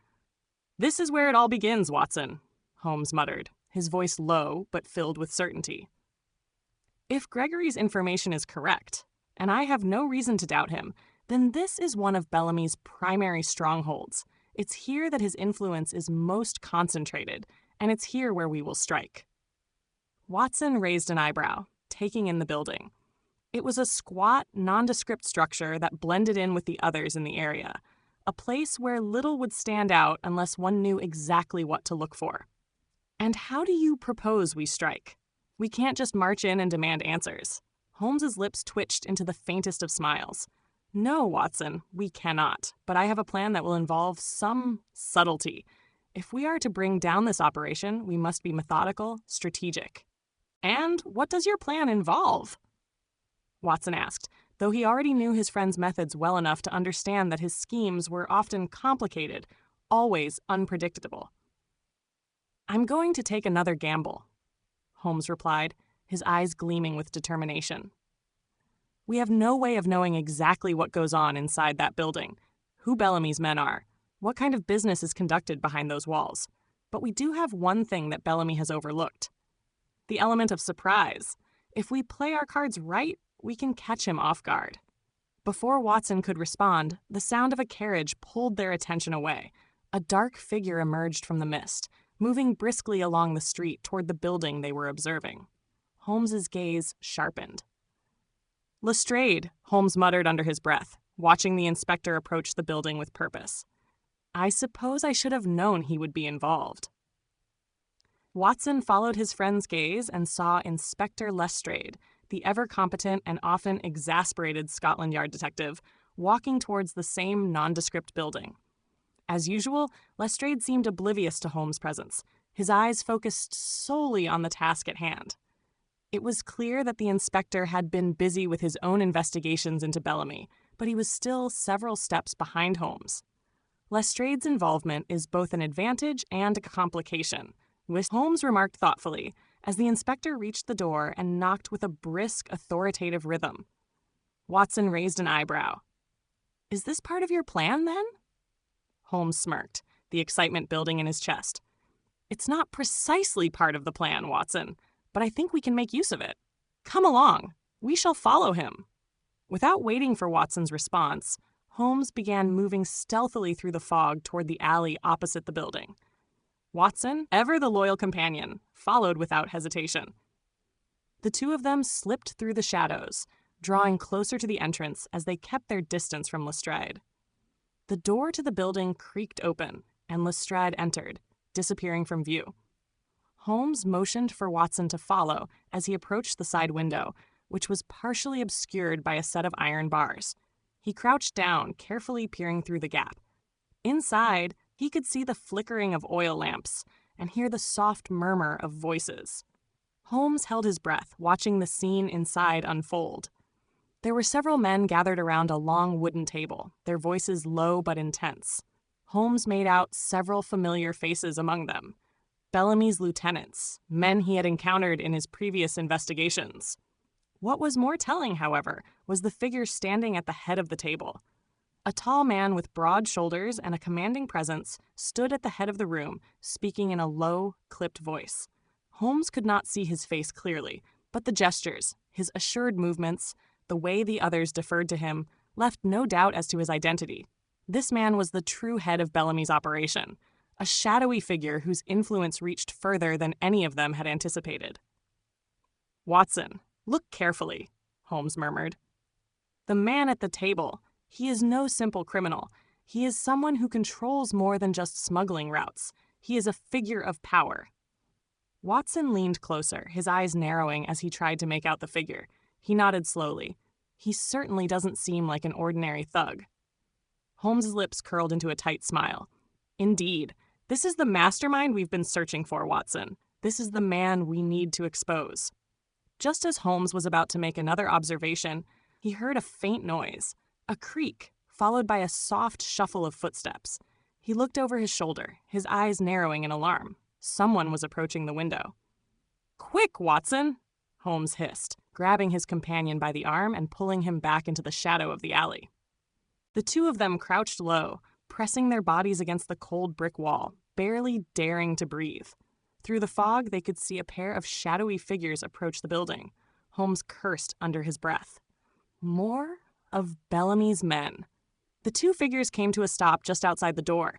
"This is where it all begins, Watson," Holmes muttered, his voice low but filled with certainty. "If Gregory's information is correct, and I have no reason to doubt him, then this is one of Bellamy's primary strongholds. It's here that his influence is most concentrated, and it's here where we will strike." Watson raised an eyebrow, taking in the building. It was a squat, nondescript structure that blended in with the others in the area, a place where little would stand out unless one knew exactly what to look for. "And how do you propose we strike? We can't just march in and demand answers." Holmes's lips twitched into the faintest of smiles. "No, Watson, we cannot, but I have a plan that will involve some subtlety. If we are to bring down this operation, we must be methodical, strategic." "And what does your plan involve?" Watson asked, though he already knew his friend's methods well enough to understand that his schemes were often complicated, always unpredictable. "I'm going to take another gamble," Holmes replied, his eyes gleaming with determination. "We have no way of knowing exactly what goes on inside that building, who Bellamy's men are, what kind of business is conducted behind those walls. But we do have one thing that Bellamy has overlooked: the element of surprise. If we play our cards right, we can catch him off guard. Before Watson could respond, the sound of a carriage pulled their attention away. A dark figure emerged from the mist, moving briskly along the street toward the building they were observing. Holmes's gaze sharpened. "Lestrade," Holmes muttered under his breath, watching the inspector approach the building with purpose. "I suppose I should have known he would be involved." Watson followed his friend's gaze and saw Inspector Lestrade, the ever-competent and often exasperated Scotland Yard detective, walking towards the same nondescript building. As usual, Lestrade seemed oblivious to Holmes' presence, his eyes focused solely on the task at hand. It was clear that the inspector had been busy with his own investigations into Bellamy, but he was still several steps behind Holmes. Lestrade's involvement is both an advantage and a complication, Holmes remarked thoughtfully, as the inspector reached the door and knocked with a brisk, authoritative rhythm. Watson raised an eyebrow. "Is this part of your plan, then?" Holmes smirked, the excitement building in his chest. "It's not precisely part of the plan, Watson, but I think we can make use of it. Come along. We shall follow him." Without waiting for Watson's response, Holmes began moving stealthily through the fog toward the alley opposite the building. Watson, ever the loyal companion, followed without hesitation. The two of them slipped through the shadows, drawing closer to the entrance as they kept their distance from Lestrade. The door to the building creaked open, and Lestrade entered, disappearing from view. Holmes motioned for Watson to follow as he approached the side window, which was partially obscured by a set of iron bars. He crouched down, carefully peering through the gap. Inside, he could see the flickering of oil lamps and hear the soft murmur of voices. Holmes held his breath, watching the scene inside unfold. There were several men gathered around a long wooden table, their voices low but intense. Holmes made out several familiar faces among them. Bellamy's lieutenants, men he had encountered in his previous investigations. What was more telling, however, was the figure standing at the head of the table. A tall man with broad shoulders and a commanding presence stood at the head of the room, speaking in a low, clipped voice. Holmes could not see his face clearly, but the gestures, his assured movements, the way the others deferred to him, left no doubt as to his identity. This man was the true head of Bellamy's operation, a shadowy figure whose influence reached further than any of them had anticipated. "Watson, look carefully," Holmes murmured. "The man at the table, he is no simple criminal. He is someone who controls more than just smuggling routes. He is a figure of power." Watson leaned closer, his eyes narrowing as he tried to make out the figure. He nodded slowly. "He certainly doesn't seem like an ordinary thug." Holmes' lips curled into a tight smile. "Indeed, this is the mastermind we've been searching for, Watson. This is the man we need to expose." Just as Holmes was about to make another observation, he heard a faint noise. A creak, followed by a soft shuffle of footsteps. He looked over his shoulder, his eyes narrowing in alarm. Someone was approaching the window. "Quick, Watson!" Holmes hissed, grabbing his companion by the arm and pulling him back into the shadow of the alley. The two of them crouched low, pressing their bodies against the cold brick wall, barely daring to breathe. Through the fog, they could see a pair of shadowy figures approach the building. Holmes cursed under his breath. More of Bellamy's men. The two figures came to a stop just outside the door.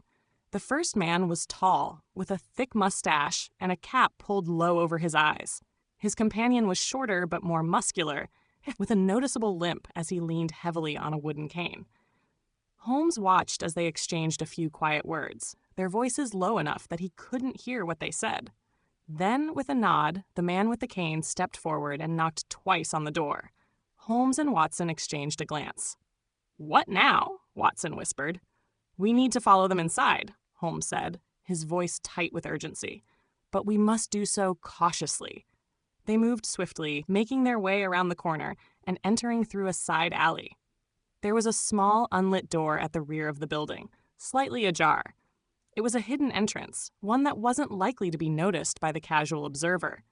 The first man was tall, with a thick mustache and a cap pulled low over his eyes. His companion was shorter but more muscular, with a noticeable limp as he leaned heavily on a wooden cane. Holmes watched as they exchanged a few quiet words, their voices low enough that he couldn't hear what they said. Then, with a nod, the man with the cane stepped forward and knocked twice on the door. Holmes and Watson exchanged a glance. "What now?" Watson whispered. "We need to follow them inside," Holmes said, his voice tight with urgency. "But we must do so cautiously." They moved swiftly, making their way around the corner and entering through a side alley. There was a small, unlit door at the rear of the building, slightly ajar. It was a hidden entrance, one that wasn't likely to be noticed by the casual observer.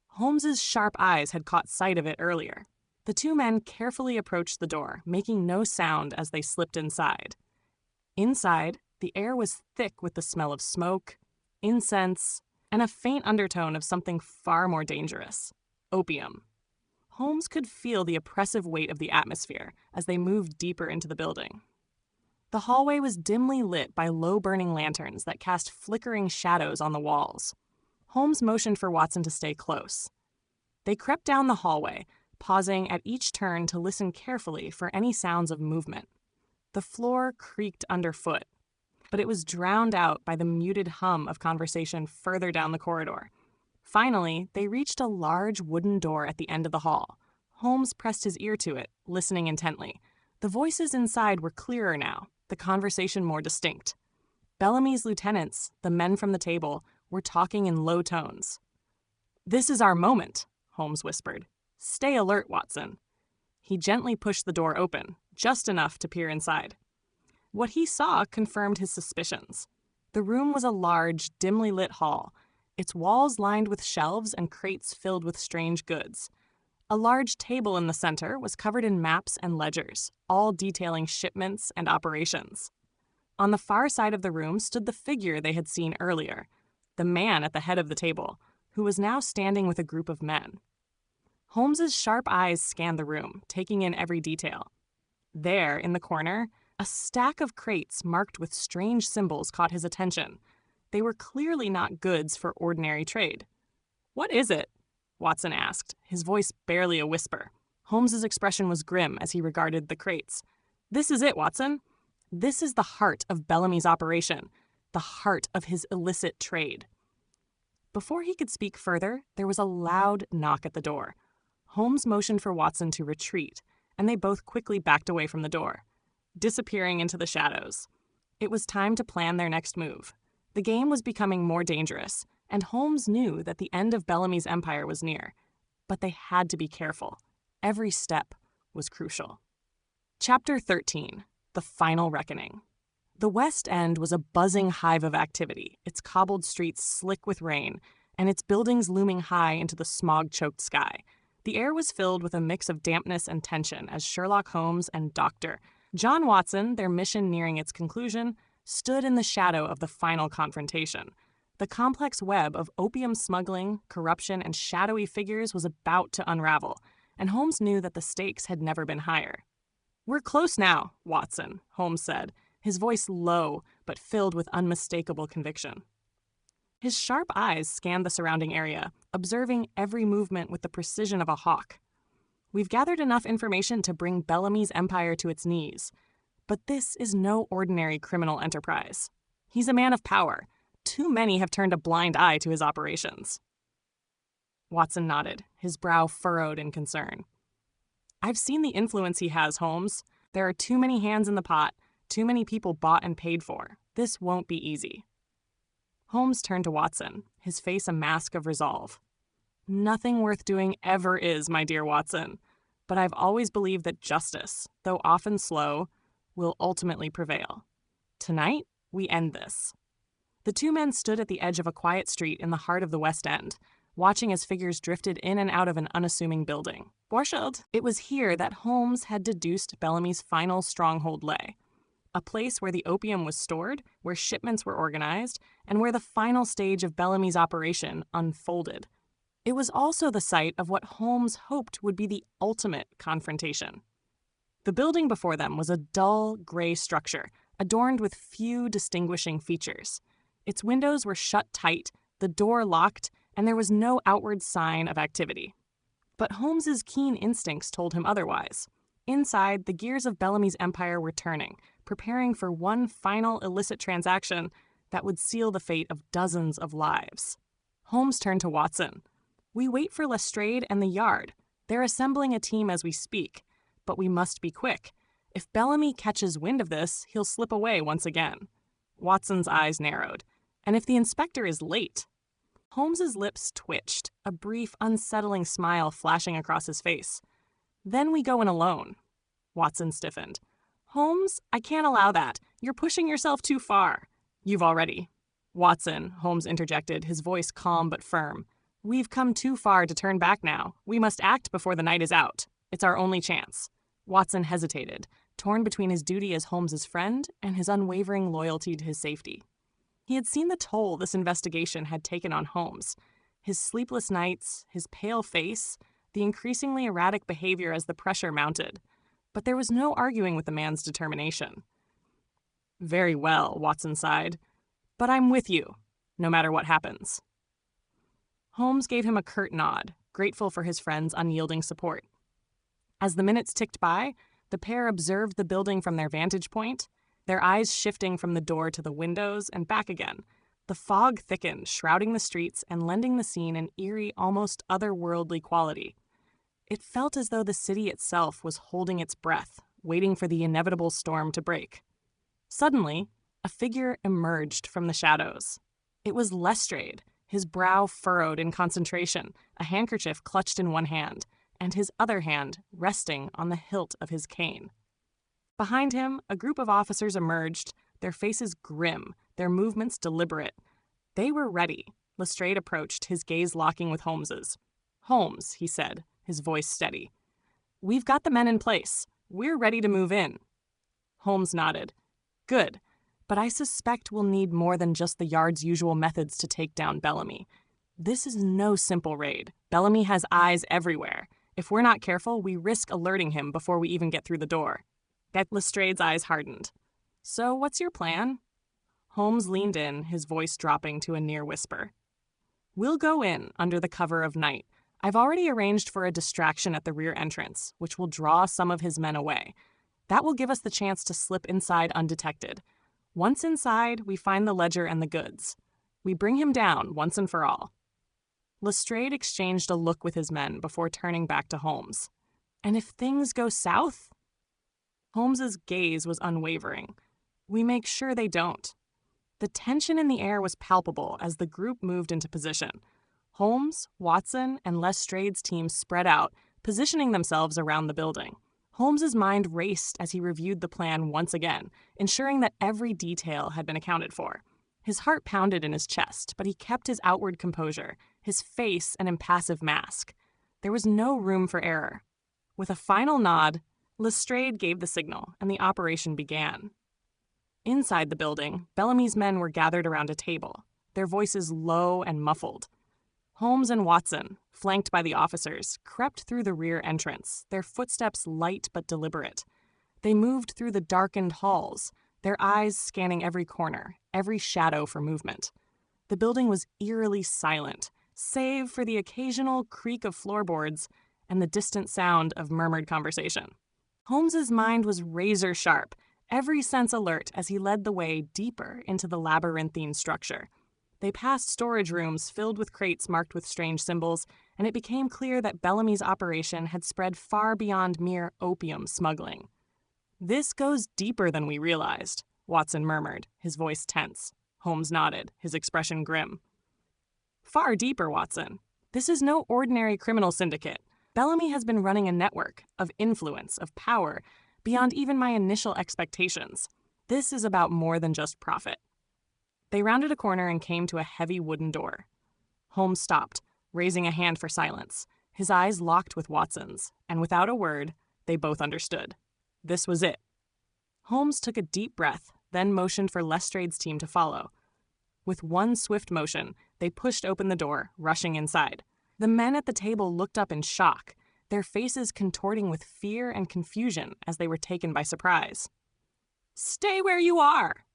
Holmes's sharp eyes had caught sight of it earlier. The two men carefully approached the door, making no sound as they slipped inside. Inside, the air was thick with the smell of smoke, incense, and a faint undertone of something far more dangerous: opium. Holmes could feel the oppressive weight of the atmosphere as they moved deeper into the building. The hallway was dimly lit by low-burning lanterns that cast flickering shadows on the walls. Holmes motioned for Watson to stay close. They crept down the hallway, pausing at each turn to listen carefully for any sounds of movement. The floor creaked underfoot, but it was drowned out by the muted hum of conversation further down the corridor. Finally, they reached a large wooden door at the end of the hall. Holmes pressed his ear to it, listening intently. The voices inside were clearer now, the conversation more distinct. Bellamy's lieutenants, the men from the table, were talking in low tones. "This is our moment," Holmes whispered. "Stay alert, Watson." He gently pushed the door open, just enough to peer inside. What he saw confirmed his suspicions. The room was a large, dimly lit hall, its walls lined with shelves and crates filled with strange goods. A large table in the center was covered in maps and ledgers, all detailing shipments and operations. On the far side of the room stood the figure they had seen earlier, the man at the head of the table, who was now standing with a group of men. Holmes's sharp eyes scanned the room, taking in every detail. There, in the corner, a stack of crates marked with strange symbols caught his attention. They were clearly not goods for ordinary trade. "What is it?" Watson asked, his voice barely a whisper. Holmes's expression was grim as he regarded the crates. "This is it, Watson. This is the heart of Bellamy's operation, the heart of his illicit trade." Before he could speak further, there was a loud knock at the door. Holmes motioned for Watson to retreat, and they both quickly backed away from the door, disappearing into the shadows. It was time to plan their next move. The game was becoming more dangerous, and Holmes knew that the end of Bellamy's empire was near. But they had to be careful. Every step was crucial. Chapter 13. The Final Reckoning. The West End was a buzzing hive of activity, its cobbled streets slick with rain, and its buildings looming high into the smog-choked sky. The air was filled with a mix of dampness and tension as Sherlock Holmes and Dr. John Watson, their mission nearing its conclusion, stood in the shadow of the final confrontation. The complex web of opium smuggling, corruption, and shadowy figures was about to unravel, and Holmes knew that the stakes had never been higher. "We're close now, Watson," Holmes said, his voice low but filled with unmistakable conviction. His sharp eyes scanned the surrounding area, observing every movement with the precision of a hawk. "We've gathered enough information to bring Bellamy's empire to its knees. But this is no ordinary criminal enterprise. He's a man of power. Too many have turned a blind eye to his operations." Watson nodded, his brow furrowed in concern. "I've seen the influence he has, Holmes. There are too many hands in the pot, too many people bought and paid for. This won't be easy." Holmes turned to Watson, his face a mask of resolve. "Nothing worth doing ever is, my dear Watson. But I've always believed that justice, though often slow, will ultimately prevail. Tonight, we end this." The two men stood at the edge of a quiet street in the heart of the West End, watching as figures drifted in and out of an unassuming building. Borchardt. It was here that Holmes had deduced Bellamy's final stronghold lay. A place where the opium was stored, where shipments were organized, and where the final stage of Bellamy's operation unfolded. It was also the site of what Holmes hoped would be the ultimate confrontation. The building before them was a dull, gray structure, adorned with few distinguishing features. Its windows were shut tight, the door locked, and there was no outward sign of activity. But Holmes's keen instincts told him otherwise. Inside, the gears of Bellamy's empire were turning, preparing for one final illicit transaction that would seal the fate of dozens of lives. Holmes turned to Watson. "We wait for Lestrade and the Yard. They're assembling a team as we speak. But we must be quick. If Bellamy catches wind of this, he'll slip away once again." Watson's eyes narrowed. "And if the inspector is late?" Holmes's lips twitched, a brief, unsettling smile flashing across his face. "Then we go in alone." Watson stiffened. "Holmes, I can't allow that. You're pushing yourself too far." "You've already." "Watson," Holmes interjected, his voice calm but firm. "We've come too far to turn back now. We must act before the night is out. It's our only chance." Watson hesitated, torn between his duty as Holmes's friend and his unwavering loyalty to his safety. He had seen the toll this investigation had taken on Holmes. His sleepless nights, his pale face, the increasingly erratic behavior as the pressure mounted. But there was no arguing with the man's determination. "Very well," Watson sighed. "But I'm with you, no matter what happens." Holmes gave him a curt nod, grateful for his friend's unyielding support. As the minutes ticked by, the pair observed the building from their vantage point, their eyes shifting from the door to the windows and back again. The fog thickened, shrouding the streets and lending the scene an eerie, almost otherworldly quality. It felt as though the city itself was holding its breath, waiting for the inevitable storm to break. Suddenly, a figure emerged from the shadows. It was Lestrade, his brow furrowed in concentration, a handkerchief clutched in one hand, and his other hand resting on the hilt of his cane. Behind him, a group of officers emerged, their faces grim, their movements deliberate. They were ready. Lestrade approached, his gaze locking with Holmes's. "Holmes," he said, his voice steady. "We've got the men in place. We're ready to move in." Holmes nodded. "Good, but I suspect we'll need more than just the Yard's usual methods to take down Bellamy. This is no simple raid. Bellamy has eyes everywhere. If we're not careful, we risk alerting him before we even get through the door." Lestrade's eyes hardened. "So what's your plan?" Holmes leaned in, his voice dropping to a near whisper. "We'll go in under the cover of night. I've already arranged for a distraction at the rear entrance, which will draw some of his men away. That will give us the chance to slip inside undetected. Once inside, we find the ledger and the goods. We bring him down once and for all." Lestrade exchanged a look with his men before turning back to Holmes. "And if things go south?" Holmes's gaze was unwavering. "We make sure they don't." The tension in the air was palpable as the group moved into position. Holmes, Watson, and Lestrade's team spread out, positioning themselves around the building. Holmes's mind raced as he reviewed the plan once again, ensuring that every detail had been accounted for. His heart pounded in his chest, but he kept his outward composure, his face an impassive mask. There was no room for error. With a final nod, Lestrade gave the signal, and the operation began. Inside the building, Bellamy's men were gathered around a table, their voices low and muffled. Holmes and Watson, flanked by the officers, crept through the rear entrance, their footsteps light but deliberate. They moved through the darkened halls, their eyes scanning every corner, every shadow for movement. The building was eerily silent, save for the occasional creak of floorboards and the distant sound of murmured conversation. Holmes's mind was razor sharp, every sense alert as he led the way deeper into the labyrinthine structure. They passed storage rooms filled with crates marked with strange symbols, and it became clear that Bellamy's operation had spread far beyond mere opium smuggling. "This goes deeper than we realized," Watson murmured, his voice tense. Holmes nodded, his expression grim. "Far deeper, Watson. This is no ordinary criminal syndicate. Bellamy has been running a network of influence, of power, beyond even my initial expectations. This is about more than just profit." They rounded a corner and came to a heavy wooden door. Holmes stopped, raising a hand for silence, his eyes locked with Watson's, and without a word, they both understood. This was it. Holmes took a deep breath, then motioned for Lestrade's team to follow. With one swift motion, they pushed open the door, rushing inside. The men at the table looked up in shock, their faces contorting with fear and confusion as they were taken by surprise. "Stay where you are,"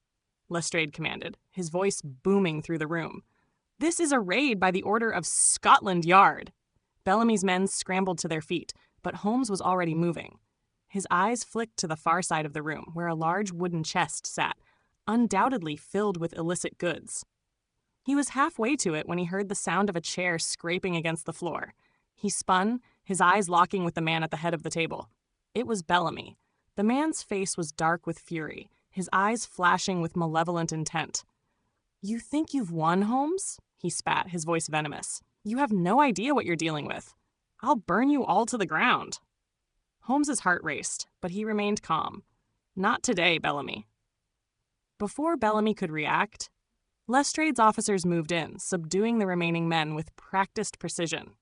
Lestrade commanded, his voice booming through the room. "This is a raid by the order of Scotland Yard." Bellamy's men scrambled to their feet, but Holmes was already moving. His eyes flicked to the far side of the room, where a large wooden chest sat, undoubtedly filled with illicit goods. He was halfway to it when he heard the sound of a chair scraping against the floor. He spun, his eyes locking with the man at the head of the table. It was Bellamy. The man's face was dark with fury, his eyes flashing with malevolent intent. "You think you've won, Holmes?" he spat, his voice venomous. "You have no idea what you're dealing with. I'll burn you all to the ground." Holmes's heart raced, but he remained calm. "Not today, Bellamy." Before Bellamy could react, Lestrade's officers moved in, subduing the remaining men with practiced precision.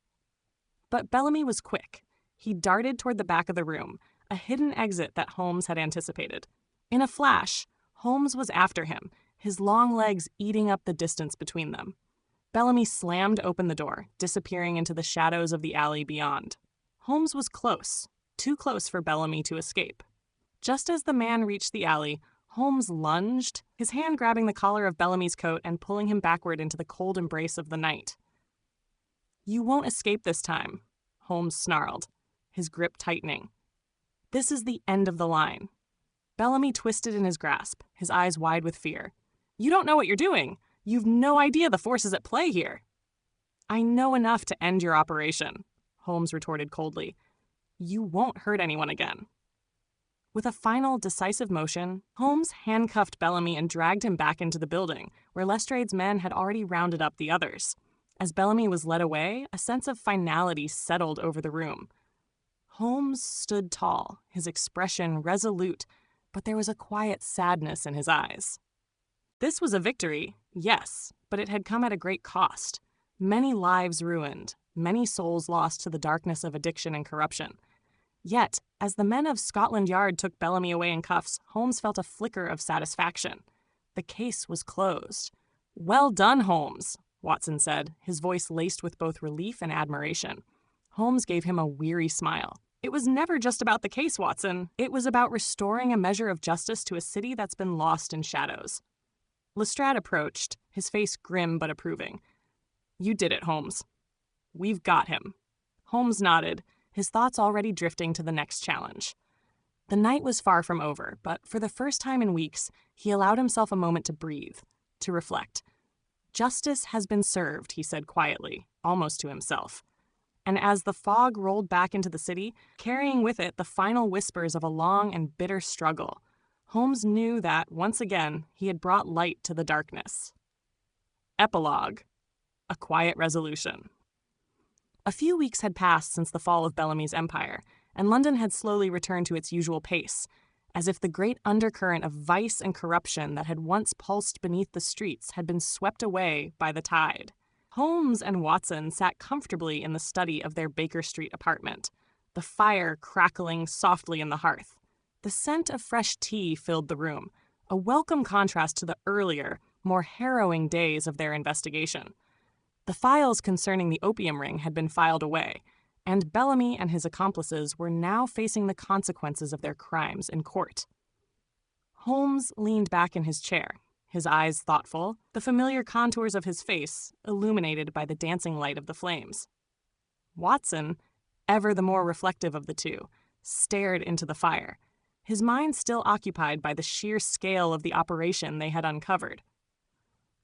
But Bellamy was quick. He darted toward the back of the room, a hidden exit that Holmes had anticipated. In a flash, Holmes was after him, his long legs eating up the distance between them. Bellamy slammed open the door, disappearing into the shadows of the alley beyond. Holmes was close, too close for Bellamy to escape. Just as the man reached the alley, Holmes lunged, his hand grabbing the collar of Bellamy's coat and pulling him backward into the cold embrace of the night. "You won't escape this time," Holmes snarled, his grip tightening. "This is the end of the line." Bellamy twisted in his grasp, his eyes wide with fear. "You don't know what you're doing. You've no idea the forces at play here." "I know enough to end your operation," Holmes retorted coldly. "You won't hurt anyone again." With a final, decisive motion, Holmes handcuffed Bellamy and dragged him back into the building, where Lestrade's men had already rounded up the others. As Bellamy was led away, a sense of finality settled over the room. Holmes stood tall, his expression resolute, but there was a quiet sadness in his eyes. This was a victory, yes, but it had come at a great cost. Many lives ruined, many souls lost to the darkness of addiction and corruption. Yet, as the men of Scotland Yard took Bellamy away in cuffs, Holmes felt a flicker of satisfaction. The case was closed. "Well done, Holmes," Watson said, his voice laced with both relief and admiration. Holmes gave him a weary smile. "It was never just about the case, Watson. It was about restoring a measure of justice to a city that's been lost in shadows." Lestrade approached, his face grim but approving. "You did it, Holmes. We've got him." Holmes nodded, his thoughts already drifting to the next challenge. The night was far from over, but for the first time in weeks, he allowed himself a moment to breathe, to reflect. "Justice has been served," he said quietly, almost to himself. And as the fog rolled back into the city, carrying with it the final whispers of a long and bitter struggle, Holmes knew that, once again, he had brought light to the darkness. Epilogue: A quiet resolution. A few weeks had passed since the fall of Bellamy's empire, and London had slowly returned to its usual pace, as if the great undercurrent of vice and corruption that had once pulsed beneath the streets had been swept away by the tide. Holmes and Watson sat comfortably in the study of their Baker Street apartment, the fire crackling softly in the hearth. The scent of fresh tea filled the room, a welcome contrast to the earlier, more harrowing days of their investigation. The files concerning the opium ring had been filed away, and Bellamy and his accomplices were now facing the consequences of their crimes in court. Holmes leaned back in his chair, his eyes thoughtful, the familiar contours of his face illuminated by the dancing light of the flames. Watson, ever the more reflective of the two, stared into the fire, his mind still occupied by the sheer scale of the operation they had uncovered.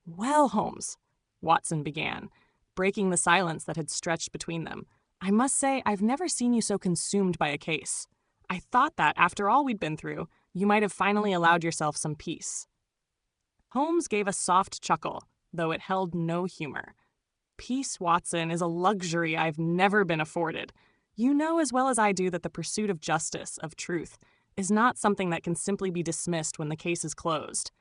"Well, Holmes," Watson began, breaking the silence that had stretched between them, "I must say I've never seen you so consumed by a case. I thought that, after all we'd been through, you might have finally allowed yourself some peace." Holmes gave a soft chuckle, though it held no humor. "Peace, Watson, is a luxury I've never been afforded. You know as well as I do that the pursuit of justice, of truth, is not something that can simply be dismissed when the case is closed.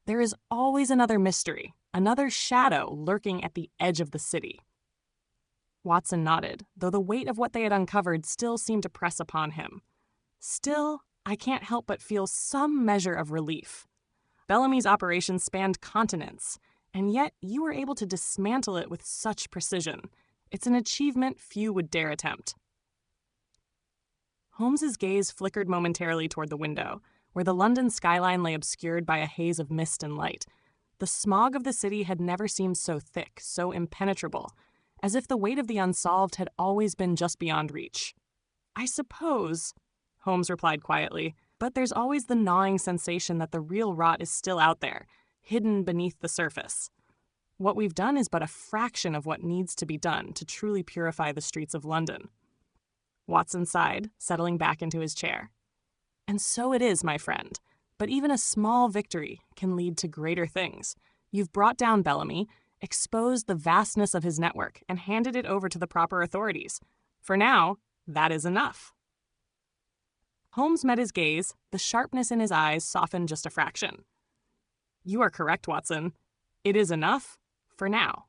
There is always another mystery, another shadow lurking at the edge of the city." Watson nodded, though the weight of what they had uncovered still seemed to press upon him. "Still, I can't help but feel some measure of relief. Bellamy's operation spanned continents, and yet you were able to dismantle it with such precision. It's an achievement few would dare attempt." Holmes's gaze flickered momentarily toward the window, where the London skyline lay obscured by a haze of mist and light. The smog of the city had never seemed so thick, so impenetrable, as if the weight of the unsolved had always been just beyond reach. "I suppose," Holmes replied quietly, "but there's always the gnawing sensation that the real rot is still out there, hidden beneath the surface. What we've done is but a fraction of what needs to be done to truly purify the streets of London." Watson sighed, settling back into his chair. "And so it is, my friend. But even a small victory can lead to greater things. You've brought down Bellamy, exposed the vastness of his network, and handed it over to the proper authorities. For now, that is enough." Holmes met his gaze, the sharpness in his eyes softened just a fraction. "You are correct, Watson. It is enough, for now."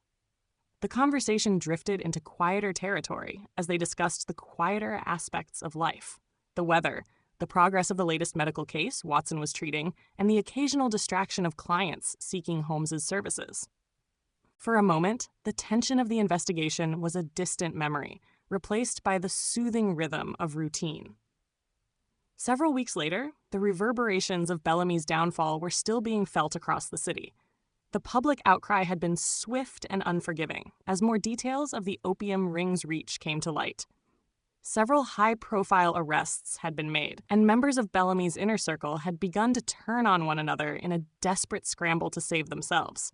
The conversation drifted into quieter territory as they discussed the quieter aspects of life, the weather, the progress of the latest medical case Watson was treating, and the occasional distraction of clients seeking Holmes's services. For a moment, the tension of the investigation was a distant memory, replaced by the soothing rhythm of routine. Several weeks later, the reverberations of Bellamy's downfall were still being felt across the city. The public outcry had been swift and unforgiving, as more details of the opium ring's reach came to light. Several high-profile arrests had been made, and members of Bellamy's inner circle had begun to turn on one another in a desperate scramble to save themselves.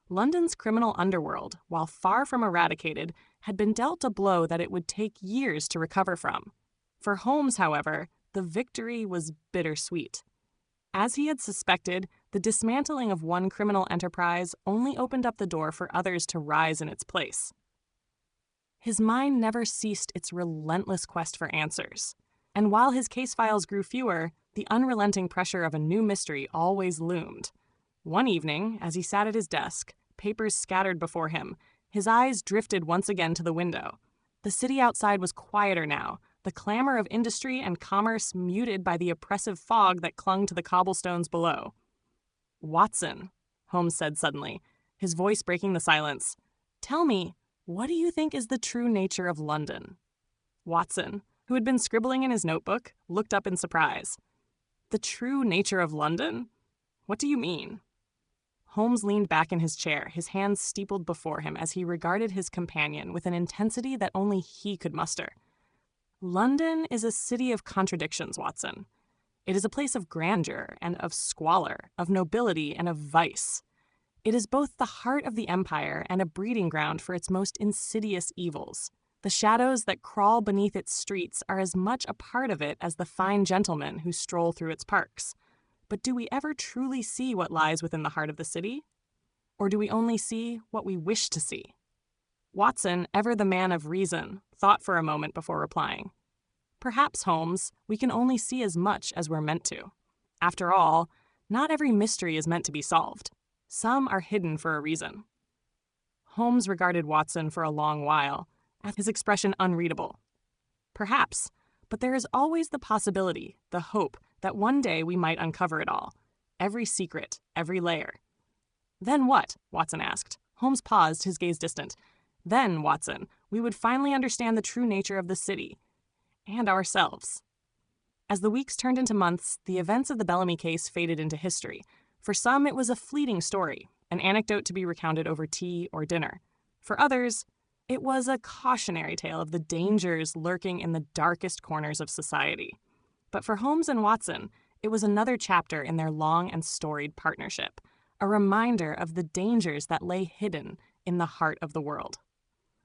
London's criminal underworld, while far from eradicated, had been dealt a blow that it would take years to recover from. For Holmes, however, the victory was bittersweet. As he had suspected, the dismantling of one criminal enterprise only opened up the door for others to rise in its place. His mind never ceased its relentless quest for answers, and while his case files grew fewer, the unrelenting pressure of a new mystery always loomed. One evening, as he sat at his desk, papers scattered before him, his eyes drifted once again to the window. The city outside was quieter now, the clamor of industry and commerce muted by the oppressive fog that clung to the cobblestones below. "Watson," Holmes said suddenly, his voice breaking the silence, "tell me, what do you think is the true nature of London?" Watson, who had been scribbling in his notebook, looked up in surprise. "The true nature of London? What do you mean?" Holmes leaned back in his chair, his hands steepled before him as he regarded his companion with an intensity that only he could muster. "London is a city of contradictions, Watson. It is a place of grandeur and of squalor, of nobility and of vice. It is both the heart of the empire and a breeding ground for its most insidious evils. The shadows that crawl beneath its streets are as much a part of it as the fine gentlemen who stroll through its parks. But do we ever truly see what lies within the heart of the city? Or do we only see what we wish to see?" Watson, ever the man of reason, thought for a moment before replying. "Perhaps, Holmes, we can only see as much as we're meant to. After all, not every mystery is meant to be solved. Some are hidden for a reason." Holmes regarded Watson for a long while, his expression unreadable. "Perhaps, but there is always the possibility, the hope, that one day we might uncover it all. Every secret, every layer." "Then what?" Watson asked. Holmes paused, his gaze distant. "Then, Watson, we would finally understand the true nature of the city. And ourselves." As the weeks turned into months, the events of the Bellamy case faded into history. For some, it was a fleeting story, an anecdote to be recounted over tea or dinner. For others, it was a cautionary tale of the dangers lurking in the darkest corners of society. But for Holmes and Watson, it was another chapter in their long and storied partnership, a reminder of the dangers that lay hidden in the heart of the world.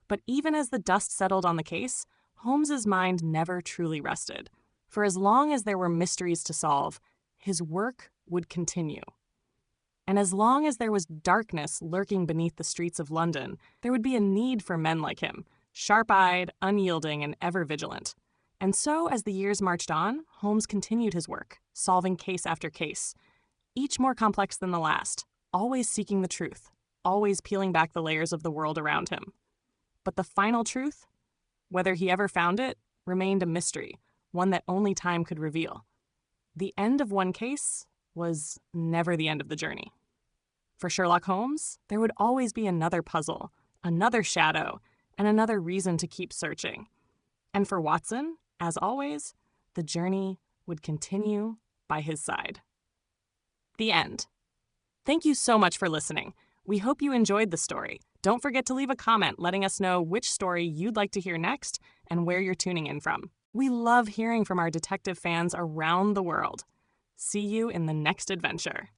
But even as the dust settled on the case, Holmes's mind never truly rested. For as long as there were mysteries to solve, his work would continue. And as long as there was darkness lurking beneath the streets of London, there would be a need for men like him, sharp-eyed, unyielding, and ever vigilant. And so, as the years marched on, Holmes continued his work, solving case after case, each more complex than the last, always seeking the truth, always peeling back the layers of the world around him. But the final truth, whether he ever found it, remained a mystery, one that only time could reveal. The end of one case was never the end of the journey. For Sherlock Holmes, there would always be another puzzle, another shadow, and another reason to keep searching. And for Watson, as always, the journey would continue by his side. The end. Thank you so much for listening. We hope you enjoyed the story. Don't forget to leave a comment letting us know which story you'd like to hear next and where you're tuning in from. We love hearing from our detective fans around the world. See you in the next adventure.